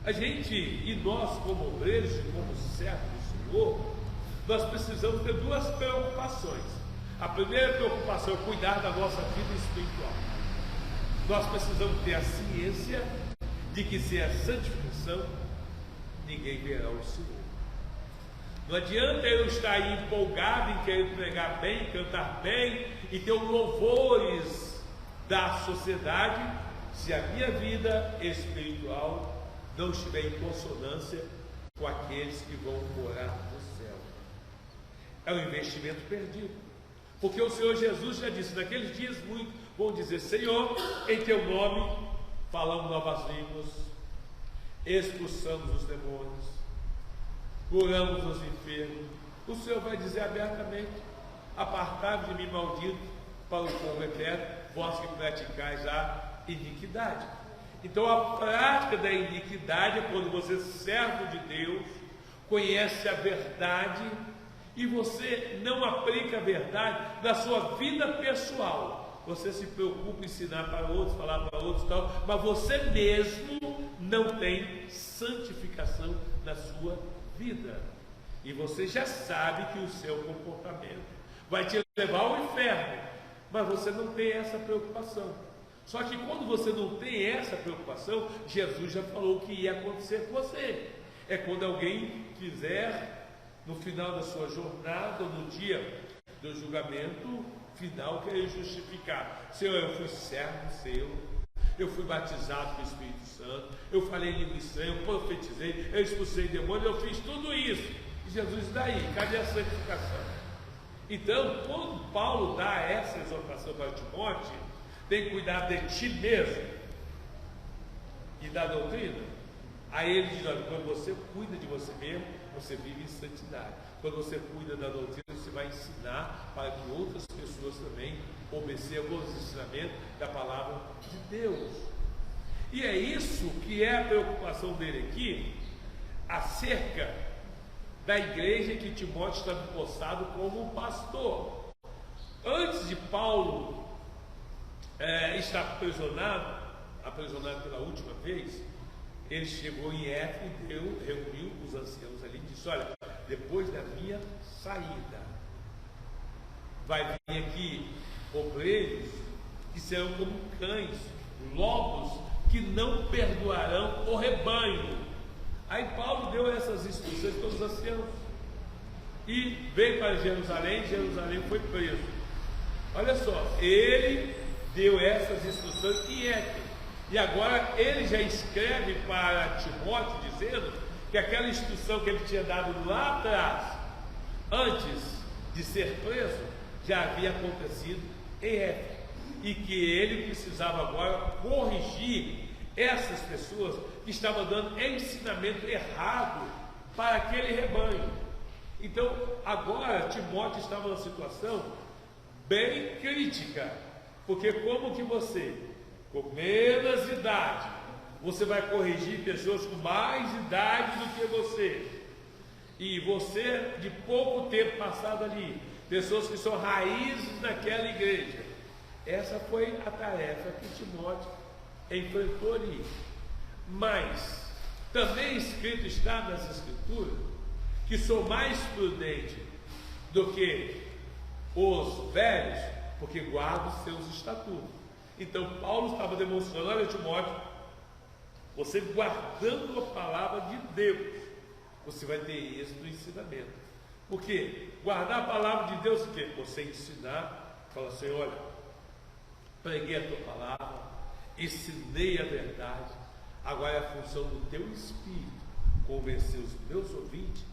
A gente, e nós como obreiros e como servos do Senhor, nós precisamos ter 2 preocupações. A primeira preocupação é cuidar da nossa vida espiritual. Nós precisamos ter a ciência de que sem a santificação, ninguém verá o Senhor. Não adianta eu estar aí empolgado em querer pregar bem, cantar bem e ter os louvores da sociedade, se a minha vida espiritual não estiver em consonância com aqueles que vão morar no céu. É um investimento perdido. Porque o Senhor Jesus já disse: naqueles dias muitos vão dizer: Senhor, em teu nome falamos novas línguas, expulsamos os demônios, curamos os enfermos. O Senhor vai dizer abertamente: apartai-vos de mim, maldito, para o fogo eterno, vós que praticais a iniquidade. Então a prática da iniquidade é quando você, servo de Deus, conhece a verdade e você não aplica a verdade na sua vida pessoal. Você se preocupa em ensinar para outros, falar para outros e tal, mas você mesmo não tem santificação na sua vida. E você já sabe que o seu comportamento vai te levar ao inferno, mas você não tem essa preocupação. Só que quando você não tem essa preocupação, Jesus já falou o que ia acontecer com você. É quando alguém quiser, no final da sua jornada, no dia do julgamento final, querer justificar: Senhor, eu fui servo seu, eu fui batizado com o Espírito Santo, eu falei língua estranha, eu profetizei, eu expulsei demônios, eu fiz tudo isso. E Jesus, daí? Cadê a santificação? Então, quando Paulo dá essa exortação para Timóteo, tem que cuidar de ti mesmo e da doutrina. Aí ele diz: olha, quando você cuida de você mesmo, você vive em santidade. Quando você cuida da doutrina, você vai ensinar para que outras pessoas também obedecem aos ensinamentos da palavra de Deus. E é isso que é a preocupação dele aqui, acerca da igreja que Timóteo está postado como um pastor. Antes de Paulo estar aprisionado pela última vez, ele chegou em Éfeso e reuniu os anciãos ali e disse: olha, depois da minha saída, vai vir aqui obreiros que serão como cães, lobos que não perdoarão o rebanho. Aí Paulo deu essas instruções para os anciãos e veio para Jerusalém. Jerusalém foi preso. Olha só, ele deu essas instruções em Éfeso. E agora ele já escreve para Timóteo dizendo que aquela instrução que ele tinha dado lá atrás, antes de ser preso, já havia acontecido em Éfeso, e que ele precisava agora corrigir essas pessoas que estavam dando ensinamento errado para aquele rebanho. Então, agora Timóteo estava numa situação bem crítica, porque como que você, com menos idade, você vai corrigir pessoas com mais idade do que você, e você de pouco tempo passado ali, pessoas que são raízes naquela igreja. Essa foi a tarefa que Timóteo enfrentou ali. Mas também escrito está nas Escrituras que sou mais prudente do que os velhos, porque guardo seus estatutos. Então Paulo estava demonstrando: olha, Timóteo, você guardando a palavra de Deus, você vai ter êxito no ensinamento. Porque guardar a palavra de Deus, o quê? Você ensinar, fala assim: olha, preguei a tua palavra, ensinei a verdade, agora é a função do teu espírito convencer os meus ouvintes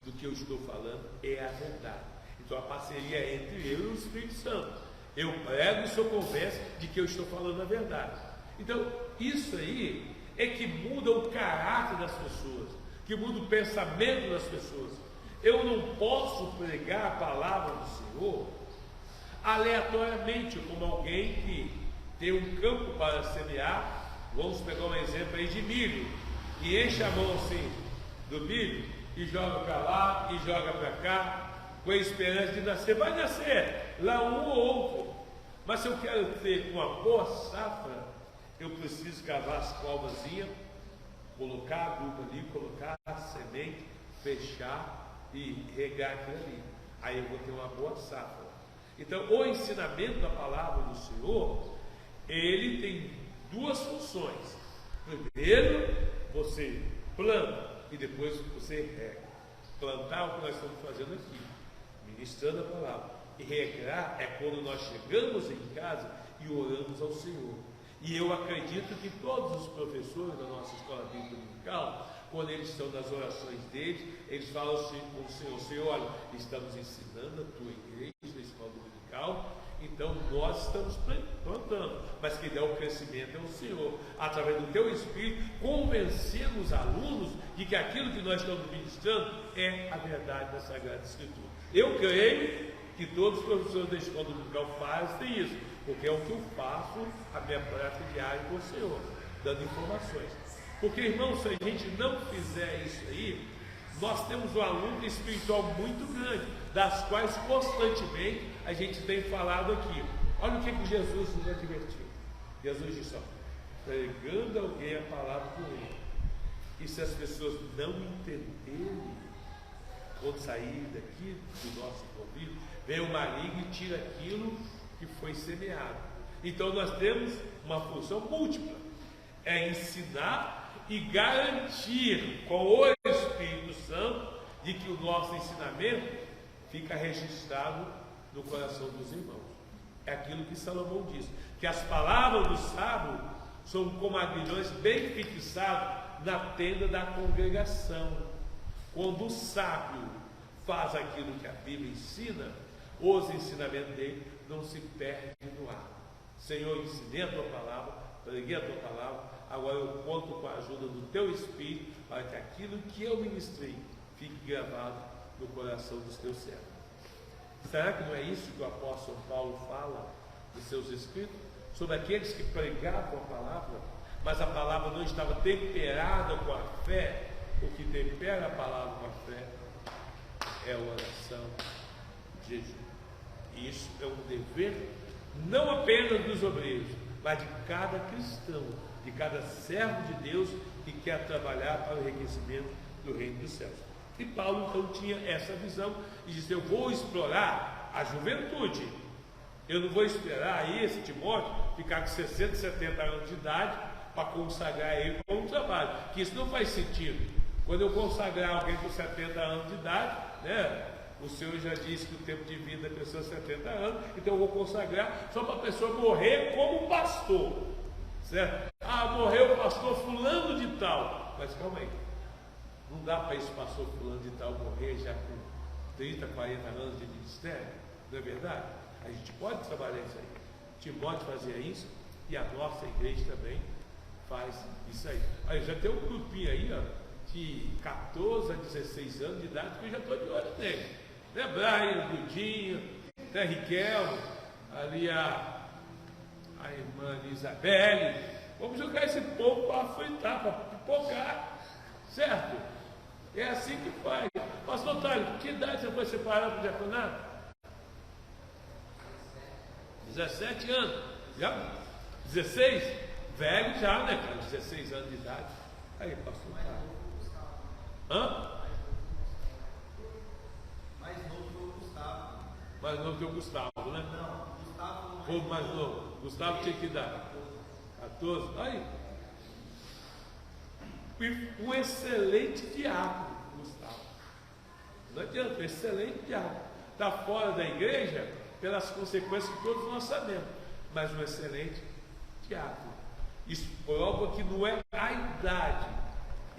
do que eu estou falando é a verdade. Então a parceria é entre eu e o Espírito Santo. Eu prego e o Senhor convence de que eu estou falando a verdade. Então isso aí é que muda o caráter das pessoas, que muda o pensamento das pessoas. Eu não posso pregar a palavra do Senhor aleatoriamente, como alguém que tem um campo para semear. Vamos pegar um exemplo aí de milho, e enche a mão assim do milho e joga para lá e joga para cá, com a esperança de nascer. Vai nascer lá um ou outro, mas se eu quero ter uma boa safra, eu preciso cavar as palmazinhas, colocar a adubo ali, colocar a semente, fechar e regar aquilo ali. Aí eu vou ter uma boa safra. Então o ensinamento da palavra do Senhor, ele tem duas funções. Primeiro, você planta e depois você rega. Plantar é o que nós estamos fazendo aqui, ministrando a palavra. E regar é quando nós chegamos em casa e oramos ao Senhor. E eu acredito que todos os professores da nossa escola bíblica dominical, quando eles estão nas orações deles, eles falam assim com o Senhor: Senhor, olha, estamos ensinando a tua igreja, a escola dominical, então nós estamos plantando, mas quem dá o crescimento é o Senhor, através do teu Espírito, convencendo os alunos de que aquilo que nós estamos ministrando é a verdade da Sagrada Escritura. Eu creio que todos os professores da escola dominical fazem isso, porque é o que eu faço, a minha prática diária com o Senhor, dando informações. Porque, irmãos, se a gente não fizer isso aí, nós temos uma luta espiritual muito grande, das quais constantemente a gente tem falado aqui. Olha o que Jesus nos advertiu. Jesus disse: ó, pregando alguém a palavra do reino, e se as pessoas não entenderem, quando sair daqui do nosso convívio, vem o maligno e tira aquilo que foi semeado. Então nós temos uma função múltipla: é ensinar e garantir com o Espírito Santo de que o nosso ensinamento fica registrado no coração dos irmãos. É aquilo que Salomão diz, que as palavras do sábio são como aguilhões bem fixados na tenda da congregação. Quando o sábio faz aquilo que a Bíblia ensina, os ensinamentos dele não se perdem no ar. Senhor, ensinei a tua palavra, preguei a tua palavra, agora eu conto com a ajuda do teu Espírito para que aquilo que eu ministrei fique gravado no coração dos teus servos. Será que não é isso que o apóstolo Paulo fala nos seus escritos? Sobre aqueles que pregavam a palavra, mas a palavra não estava temperada com a fé. O que tempera a palavra com a fé é a oração, jejum. E isso é um dever não apenas dos obreiros, mas de cada cristão, de cada servo de Deus que quer trabalhar para o enriquecimento do reino dos céus. E Paulo então tinha essa visão e disse: eu vou explorar a juventude. Eu não vou esperar aí esse Timóteo ficar com 60, 70 anos de idade para consagrar ele para um trabalho, que isso não faz sentido. Quando eu consagrar alguém com 70 anos de idade, né, o Senhor já disse que o tempo de vida da pessoa é 70 anos, então eu vou consagrar só para a pessoa morrer como pastor, certo? Ah, morreu o pastor fulano de tal, mas calma aí, não dá para esse pastor fulano de tal morrer já com 30, 40 anos de ministério, não é verdade? A gente pode trabalhar isso aí. Timóteo fazia isso e a nossa igreja também faz isso aí. Aí já tem um grupinho aí, ó, de 14 a 16 anos de idade, que eu já estou de olho nele. Né, Brian, Dudinho, né, Riquelme, ali a irmã Isabelle. Vamos jogar esse povo para fritar, para pipocar, certo? É assim que faz. Pastor Otário, que idade você foi separado do diaconato? 17 anos. Já? 16? Velho já, né, cara? 16 anos de idade. Aí, pastor Otário. Hã? Mais novo que o Gustavo. Mais novo que o Gustavo, né? Não, Gustavo. Ou mais novo. Gustavo tinha que dar 14. Aí. Um excelente diácono, Gustavo. Não adianta, excelente diácono. Está fora da igreja pelas consequências que todos nós sabemos. Mas um excelente diácono. Isso prova que não é a idade,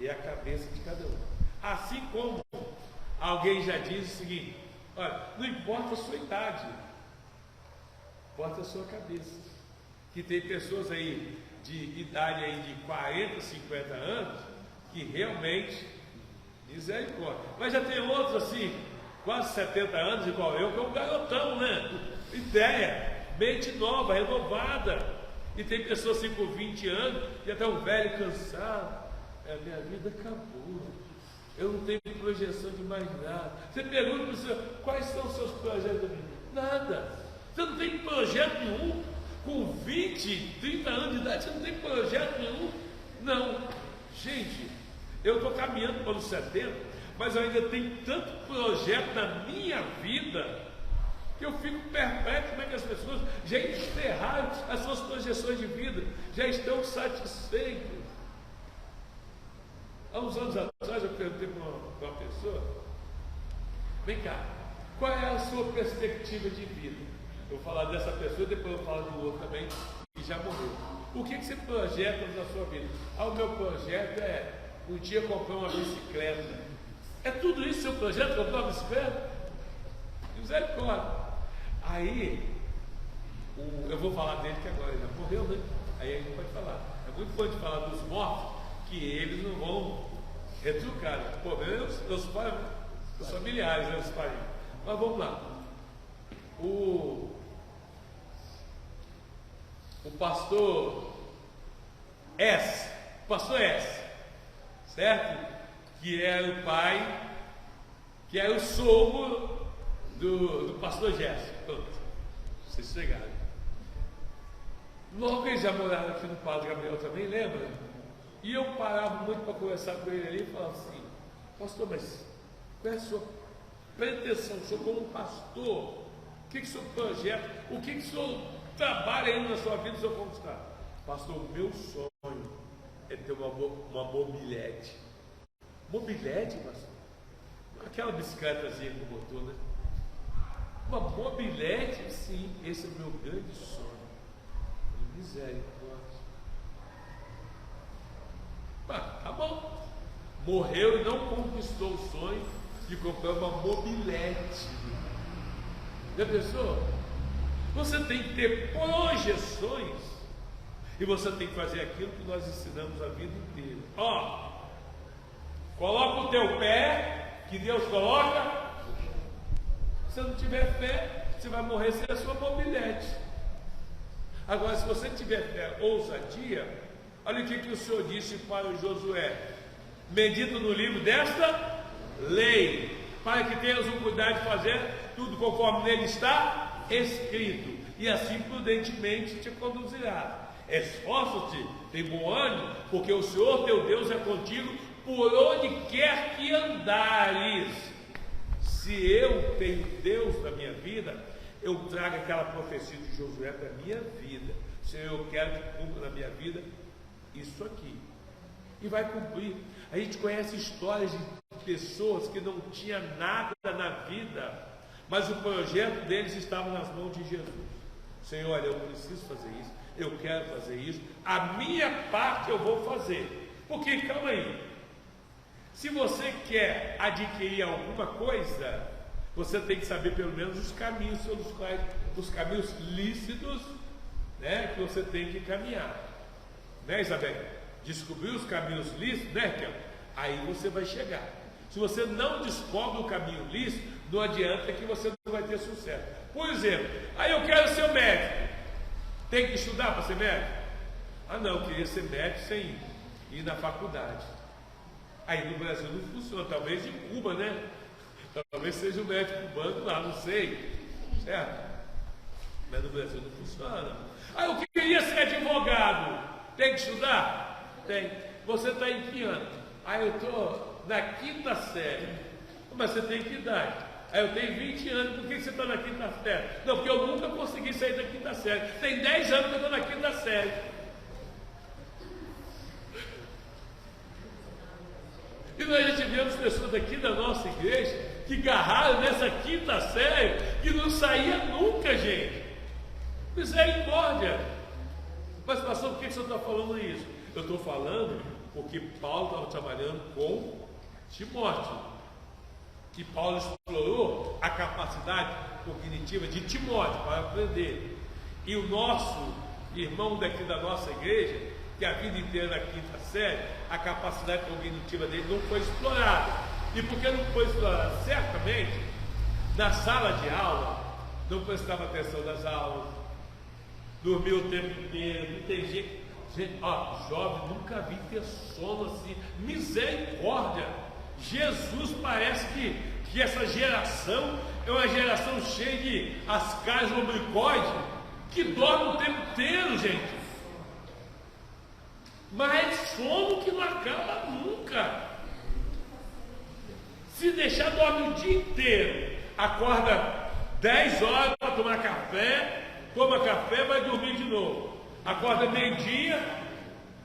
é a cabeça de cada um. Assim como alguém já diz o seguinte: olha, não importa a sua idade, importa a sua cabeça. Que tem pessoas aí de idade aí de 40, 50 anos que realmente, misericórdia. Mas já tem outros assim, quase 70 anos, igual eu, que é um garotão, né? Ideia, mente nova, renovada. E tem pessoas assim com 20 anos e até um velho cansado. A minha vida acabou. Eu não tenho projeção de mais nada. Você pergunta para o senhor, quais são os seus projetos da vida? Nada. Você não tem projeto nenhum. Com 20, 30 anos de idade, você não tem projeto nenhum? Não. Gente, eu estou caminhando para os 70, mas eu ainda tenho tanto projeto na minha vida que eu fico perplexo como é que as pessoas já encerraram as suas projeções de vida, já estão satisfeitos. Há uns anos atrás eu perguntei para uma pessoa: vem cá, qual é a sua perspectiva de vida? Eu vou falar dessa pessoa e depois eu vou falar do outro também, que já morreu. O que você projeta na sua vida? O meu projeto é um dia comprar uma bicicleta. É tudo isso seu projeto, comprar uma bicicleta? Misericórdia. Aí, eu vou falar dele que agora ele já morreu, né? Aí a gente pode falar. É muito bom de falar dos mortos, que eles não vão retrucar. O problema é os familiares, né? Os parentes. Mas vamos lá. O pastor S, certo? Que era o pai, que era o sogro do pastor Gerson. Pronto, vocês chegaram. Logo eles já moraram aqui no Padre Gabriel também, lembra? E eu parava muito para conversar com ele ali e falava assim: pastor, mas qual é a sua pretensão? O senhor como pastor, o que o senhor projeta? O que o senhor trabalha aí na sua vida, o senhor conquistar? Pastor, o meu sonho é ter uma mobilete. Mobilete, pastor? Aquela bicicletazinha com motor, né? Uma mobilete, sim, esse é o meu grande sonho. Misericórdia. Tá bom. Morreu e não conquistou o sonho de comprar uma mobilete. Já pensou? Você tem que ter projeções e você tem que fazer aquilo que nós ensinamos a vida inteira. Coloca o teu pé, que Deus coloca. Se não tiver fé, você vai morrer sem a sua mobilete. Agora, se você tiver fé, ousadia, olha o que o Senhor disse para o Josué: medita no livro desta lei, para que tenhas o cuidado de fazer tudo conforme nele está escrito, e assim prudentemente te conduzirá. Esforça-te, tem bom ânimo, porque o Senhor teu Deus é contigo por onde quer que andares. Se eu tenho Deus na minha vida, eu trago aquela profecia de Josué para a minha vida. Senhor, eu quero que cumpra na minha vida isso aqui. E vai cumprir. A gente conhece histórias de pessoas que não tinham nada na vida, mas o projeto deles estava nas mãos de Jesus. Senhor, olha, eu preciso fazer isso, eu quero fazer isso, a minha parte eu vou fazer. Porque, calma aí, se você quer adquirir alguma coisa, você tem que saber pelo menos os caminhos pelos quais, os caminhos lícitos, né, que você tem que caminhar, né, Isabel? Descobrir os caminhos lícitos, né, Raquel? aí você vai chegar. Se você não descobre o caminho lícito, não adianta que você não vai ter sucesso. Por exemplo, aí eu quero ser médico. Tem que estudar para ser médico? Ah não, eu queria ser médico sem ir na faculdade. Aí no Brasil não funciona, talvez em Cuba, né? Talvez seja um médico cubano lá, não sei. Certo? Mas no Brasil não funciona. Ah, eu queria ser advogado. Tem que estudar? Tem. Você está em que ano? Ah, eu estou na 5ª série. Mas você tem que idade? Ah, eu tenho 20 anos. Por que você está na 5ª série? Não, porque eu nunca consegui sair da 5ª série. Tem 10 anos que eu estou na 5ª série. E nós já tivemos pessoas daqui da nossa igreja que agarraram nessa 5ª série que não saía nunca, gente. Misericórdia. Mas pastor, por que você está falando isso? Eu estou falando porque Paulo estava trabalhando com Timóteo. E Paulo explorou a capacidade cognitiva de Timóteo para aprender. E o nosso irmão daqui da nossa igreja, que a vida inteira na 5ª série, a capacidade cognitiva dele não foi explorada. E porque não foi explorada? Certamente, na sala de aula, não prestava atenção nas aulas, dormiu o tempo inteiro, não tem jeito. Gente, ó, jovem, nunca vi ter sono assim, misericórdia. Jesus parece que essa geração é uma geração cheia de ascaris lombricoides, que dorme o tempo inteiro, gente. Mas sono que não acaba nunca. Se deixar, dorme o dia inteiro. Acorda 10 horas para tomar café, toma café, vai dormir de novo. Acorda meio-dia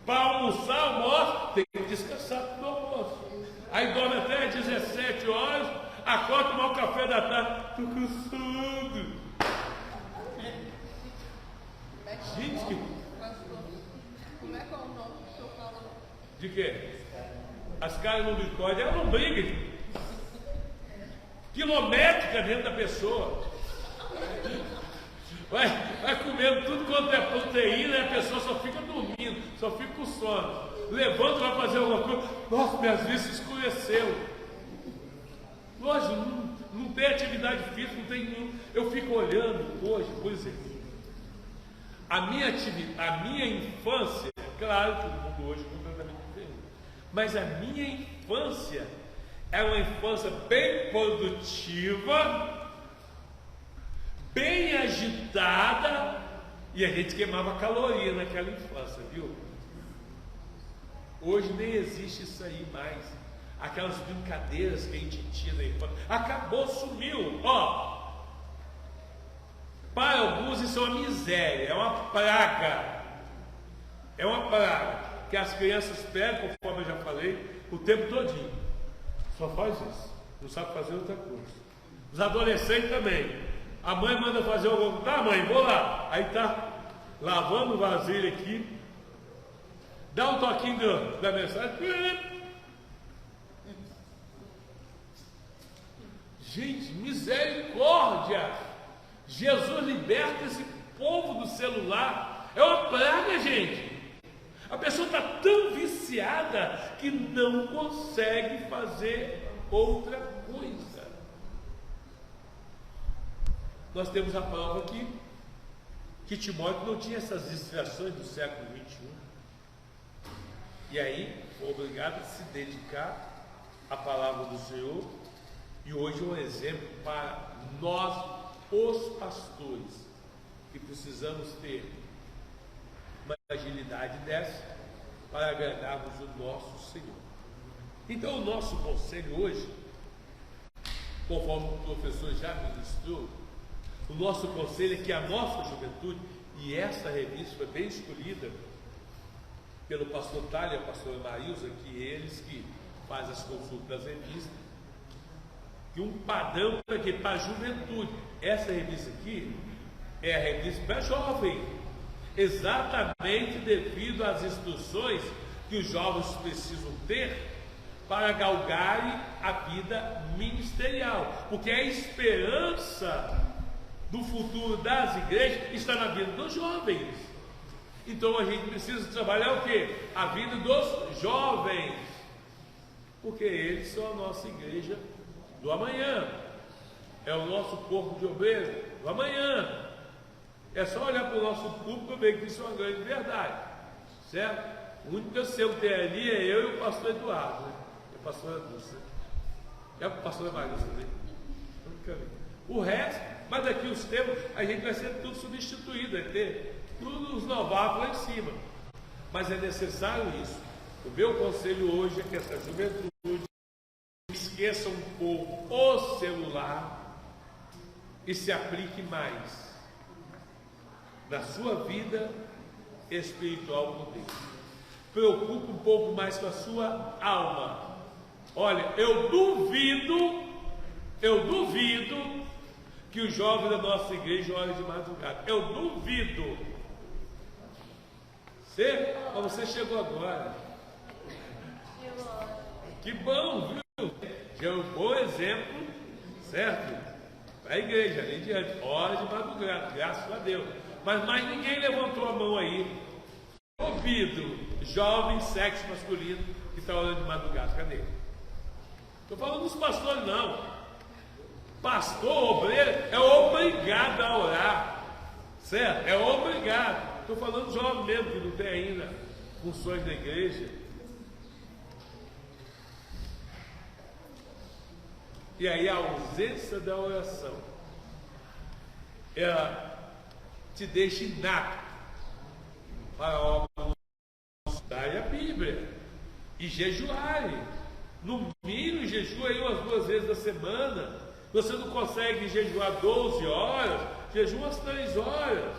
para almoçar, almoço, tem que descansar do almoço. Aí dorme até 17 horas, acorda tomar o café da tarde. Estou cansado. Gente, como é que é o nome que o senhor falou? de quê? As caras lombricoides, ela não briga. Quilométrica dentro da pessoa. Vai comendo tudo quanto é proteína e a pessoa só fica dormindo, só fica com sono. Levanta, vai fazer alguma coisa. Nossa, minhas vistas escureceu. Lógico, não tem atividade física, não tem nenhum. Eu fico olhando hoje, por exemplo, a minha infância, claro que o mundo hoje é completamente diferente, mas a minha infância é uma infância bem produtiva, bem agitada, e a gente queimava caloria naquela infância, viu? Hoje nem existe isso aí mais. Aquelas brincadeiras que a gente tinha na infância, acabou, sumiu. Ó, para alguns isso é uma miséria, é uma praga. É uma praga que as crianças pegam, conforme eu já falei, o tempo todinho. Só faz isso, não sabe fazer outra coisa. Os adolescentes também. A mãe manda fazer alguma coisa. Tá, mãe, vou lá. Aí tá lavando vasilha aqui. Dá um toquinho da mensagem. Gente, misericórdia. Jesus liberta esse povo do celular. É uma praga, gente. A pessoa está tão viciada que não consegue fazer outra coisa. Nós temos a prova aqui que Timóteo não tinha essas distrações do século 21. E aí foi obrigado a se dedicar à palavra do Senhor. E hoje é um exemplo para nós, os pastores, que precisamos ter uma agilidade dessa para agradarmos o nosso Senhor. Então o nosso conselho hoje, conforme o professor já ministrou, o nosso conselho é que a nossa juventude, e essa revista foi bem escolhida pelo pastor Thalia e a pastora Marilza, que eles que fazem as consultas das revistas, que um padrão para a juventude. Essa revista aqui é a revista para jovem, exatamente devido às instruções que os jovens precisam ter para galgarem a vida ministerial, porque a esperança do futuro das igrejas está na vida dos jovens. Então a gente precisa trabalhar o quê? A vida dos jovens. porque eles são a nossa igreja do amanhã, é o nosso corpo de obreiros do amanhã. É só olhar para o nosso público e ver que isso é uma grande verdade, certo? O único que eu sei que tem ali é eu e o pastor Eduardo, né? E a pastora Dulce. É o pastor Eduardo também. O resto, mas daqui os tempos, a gente vai ser tudo substituído, vai ter todos os novatos lá em cima. Mas é necessário isso. O meu conselho hoje é que essa juventude esqueça um pouco o celular e se aplique mais na sua vida espiritual com Deus. Preocupe um pouco mais com a sua alma. Olha, eu duvido que os jovens da nossa igreja olhem de madrugada. Eu duvido. Mas você chegou agora. Que bom, viu? Já é um bom exemplo, certo? Para a igreja, nem diante. Hora de madrugada, graças a Deus. Mas mais ninguém levantou a mão aí. Duvido, jovem, sexo masculino, que está orando de madrugada. Cadê? Estou falando dos pastores, não. Pastor, obreiro, é obrigado a orar. Certo? É obrigado. Estou falando de jovem mesmo, que não tem ainda funções da igreja. E aí a ausência da oração, ela te deixa inato para a obra do estudar a Bíblia e jejuarem. No mínimo, jejua aí umas 2 vezes da semana. Você não consegue jejuar 12 horas, jejua umas 3 horas.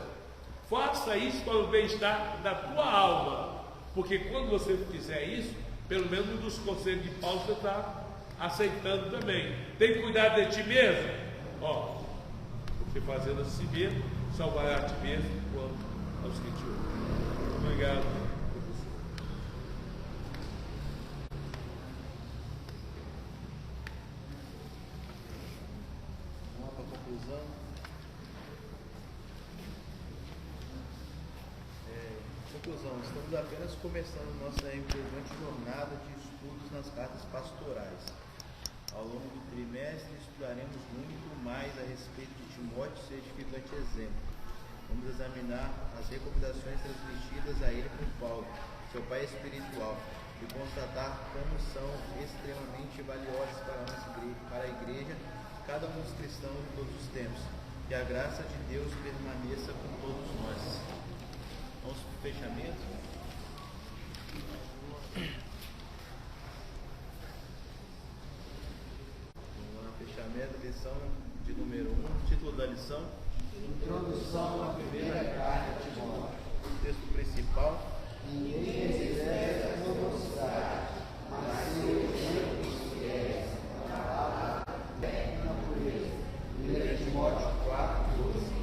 Faça isso para o bem-estar da tua alma, porque quando você fizer isso, pelo menos um dos conselhos de Paulo você está aceitando também. Tem que cuidar de ti mesmo. Porque fazendo a si mesmo, salvará a ti mesmo quanto aos que te ouvem. Obrigado. Vamos para a conclusão. Estamos apenas começando nossa empolgante jornada de estudos nas cartas pastorais. Ao longo do trimestre estudaremos muito mais a respeito de Timóteo ser edificante exemplo. Vamos examinar as recomendações transmitidas a ele por Paulo, seu pai espiritual, e constatar como são extremamente valiosas para a igreja, cada um dos cristãos de todos os tempos. Que a graça de Deus permaneça com todos nós. Vamos para o fechamento. Fechamento, lição de número 1, título da lição: Introdução à primeira carta de Timóteo. Texto principal: Ninguém despreza a mocidade, mas se o exemplo dos fiéis, na palavra, fé e na pureza. 1 Timóteo 4:12.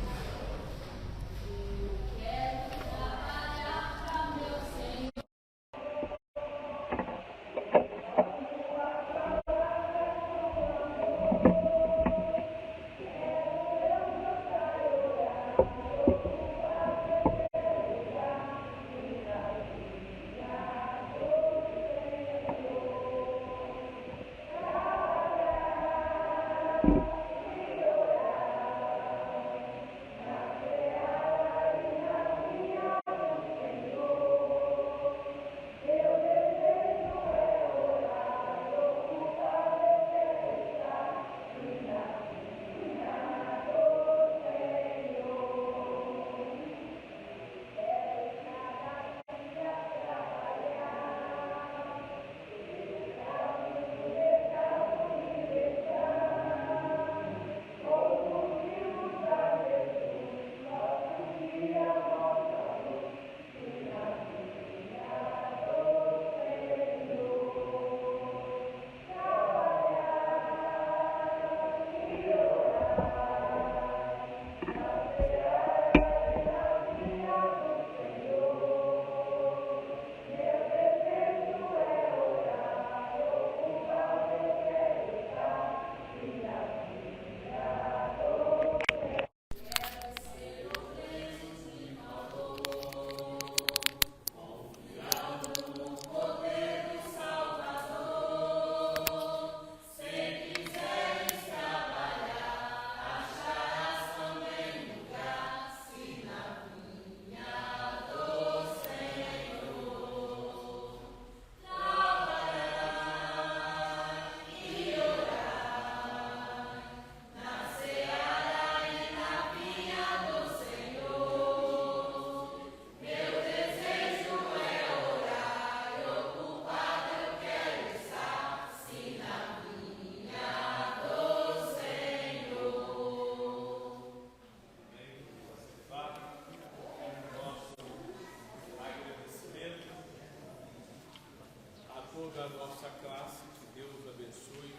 da nossa classe, que Deus abençoe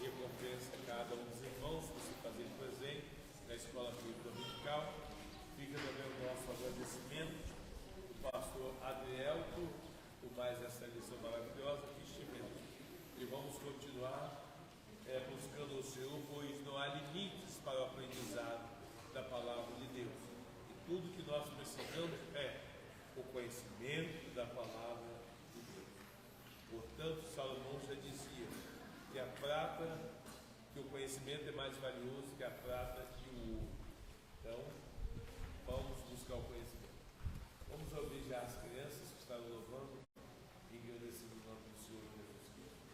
e recompense a cada um dos irmãos por se fazer presente na Escola Bíblica Dominical. Fica também o nosso agradecimento ao pastor Adrielto por mais essa lição maravilhosa que estivemos. E vamos continuar buscando o Senhor, pois não há limites para o aprendizado da palavra de Deus. E tudo que nós precisamos é o conhecimento da palavra de Deus. Portanto, Salomão já dizia que o conhecimento é mais valioso que a prata e o ouro. Então, vamos buscar o conhecimento. Vamos ouvir já as crianças que estavam louvando e agradecendo o nome do Senhor Jesus Cristo.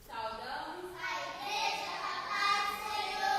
Saudamos a igreja da paz do Senhor.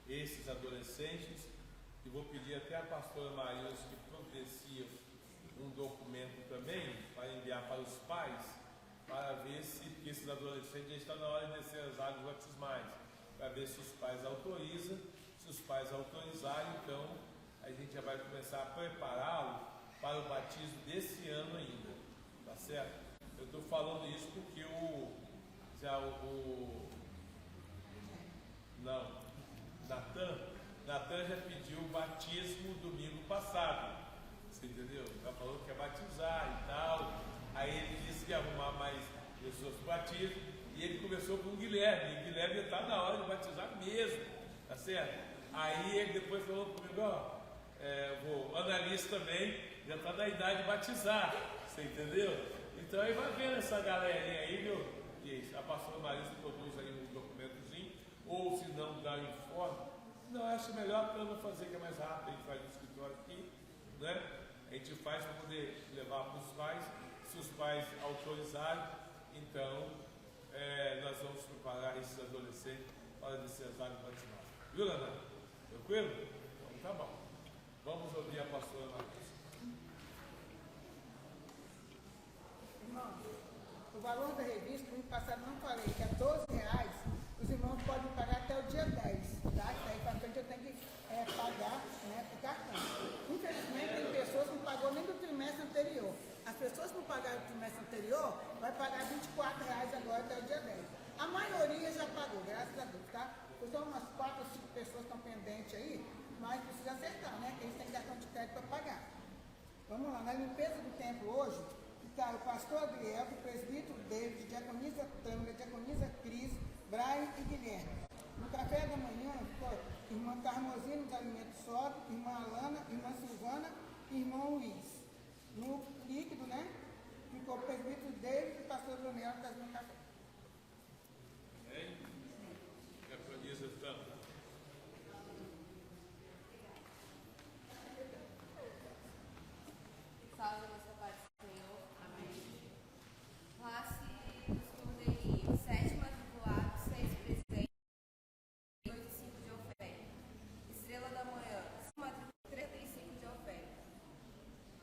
Esses adolescentes, e vou pedir até a pastora Marilson que providencia um documento também para enviar para os pais, para ver se esses adolescentes já estão na hora de descer as águas batismais, para ver se os pais autorizam. Se os pais autorizarem, então a gente já vai começar a prepará-lo para o batismo desse ano ainda, tá certo? Eu estou falando isso porque Natan já pediu o batismo domingo passado, você entendeu? Já falou que quer batizar e tal, aí ele disse que ia arrumar mais pessoas para o batismo, e ele começou com o Guilherme, e o Guilherme já está na hora de batizar mesmo, tá certo? Aí ele depois falou comigo, o analista também já está na idade de batizar, você entendeu? Então aí vai vendo essa galerinha aí, viu? português. A pastora Marisa produz aí um documentozinho, ou se não dá informe. Não, acho melhor para não fazer, que é mais rápido, a gente faz no escritório aqui, né? A gente faz para poder levar para os pais, se os pais autorizarem, então nós vamos preparar esses adolescentes para esse exame vacinal. Viu, Leonardo? Tranquilo? Então tá bom. Vamos ouvir a pastora Marisa. Irmão, o valor da revista, no ano passado não falei, que é R$12, os irmãos podem pagar até o dia 10, tá? Daí para frente eu tenho que pagar, né, por cartão. Infelizmente tem pessoas que não pagou nem do trimestre anterior. As pessoas que não pagaram do trimestre anterior vai pagar R$24 agora até o dia 10. A maioria já pagou, graças a Deus, tá? Só umas 4 ou 5 pessoas estão pendentes aí, mas precisa acertar, né? Que eles têm cartão de crédito para pagar. Vamos lá, na limpeza do templo hoje, ficaram o pastor Adriel, o presbítero David, diaconisa Tâmara, diaconisa Cris, Brian e Guilherme. No café da manhã ficou irmã Carmosina nos alimentos sólidos, irmã Alana, irmã Silvana e irmão Luiz. No líquido, né? Ficou o presbítero David e o pastor Daniel trazendo café. Amém? Diaconisa Tâmara. Salve nossa paz do Senhor. Amém. Classe dos cordeirinhos, 7 matriculados, 6 presentes, 8 e 5 de oferta. Estrela da manhã, 5 matriculados, 35 de oferta.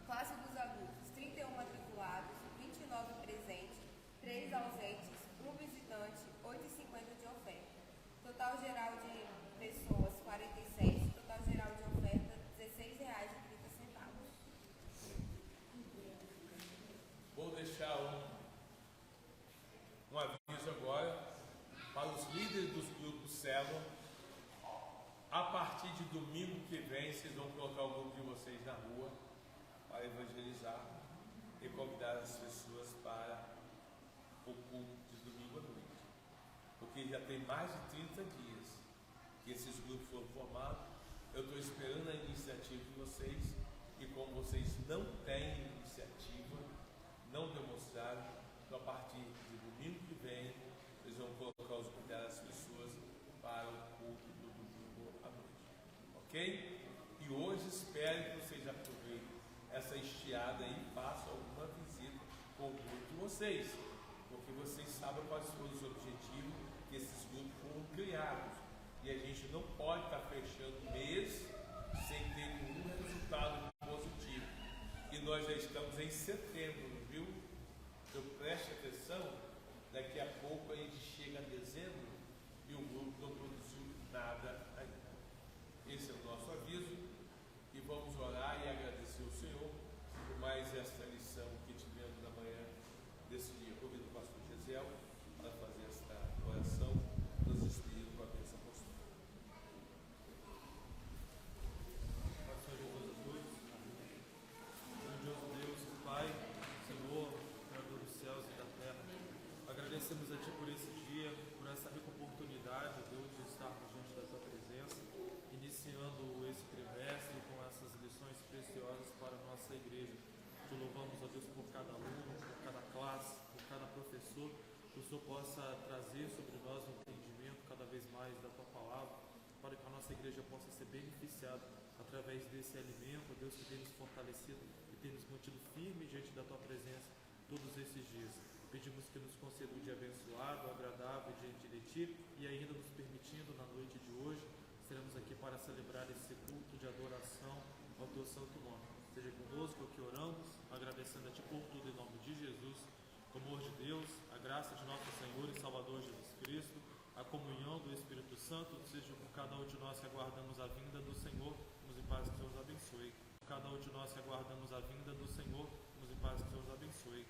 Classe dos adultos, 31 matriculados, 29 presentes, 3 ausentes, 1 visitante, 8 e 50 de oferta. Total geral de pessoas, 47. Total geral de oferta, R$16,30. Vou deixar um aviso agora para os líderes dos grupos Célula. A partir de domingo que vem, vocês vão colocar o grupo de vocês na rua para evangelizar e convidar as pessoas para o culto de domingo à noite. Porque já tem mais de 30 dias que esses grupos foram formados. Eu estou esperando a iniciativa de vocês, e como vocês não têm iniciativa, não demonstraram, então a partir de domingo que vem, eles vão colocar os convidar as pessoas para o culto do domingo à noite. Ok? E hoje espero que vocês aproveitem essa estiada e façam alguma visita com o grupo de vocês, porque vocês sabem quais foram os objetivos que esses grupos foram criados. E a gente não pode estar fechando o mês sem ter nenhum resultado positivo. E nós já estamos em setembro, viu? Então preste atenção, daqui a pouco a gente chega a dezembro e o grupo não produziu nada ainda. Esse é o nosso aviso, e vamos orar e agradecer ao Senhor por mais esta lição que tivemos na manhã desse dia. Convido o pastor Gesiel para fazer esta oração, nos despedindo com a bênção apostólica. Pastor Jesus a todos. Grandioso Deus, Pai, Senhor, Criador dos céus e da terra, agradecemos a Ti por esse dia, por essa rica oportunidade, Deus, de estarmos diante da Tua presença, iniciando esse trimestre com essas lições preciosas para a nossa igreja. Te louvamos, ó Deus, por cada aluno, por cada classe, por cada professor, que o Senhor possa trazer sobre nós um entendimento cada vez mais da Tua palavra, para que a nossa igreja possa ser beneficiada através desse alimento, ó Deus, que tem nos fortalecido e tem nos mantido firme diante da Tua presença todos esses dias. Pedimos que nos conceda um dia abençoado, agradável diante de Ti, e ainda nos permitindo na noite de hoje, estaremos aqui para celebrar esse culto de adoração ao Teu santo nome. Seja conosco que oramos, agradecendo a Ti por tudo em nome de Jesus, o amor de Deus, a graça de nosso Senhor e Salvador Jesus Cristo, a comunhão do Espírito Santo, seja com cada um de nós que aguardamos a vinda do Senhor, nos em paz que Deus abençoe. Cada um de nós que aguardamos a vinda do Senhor, nos em paz que Deus abençoe.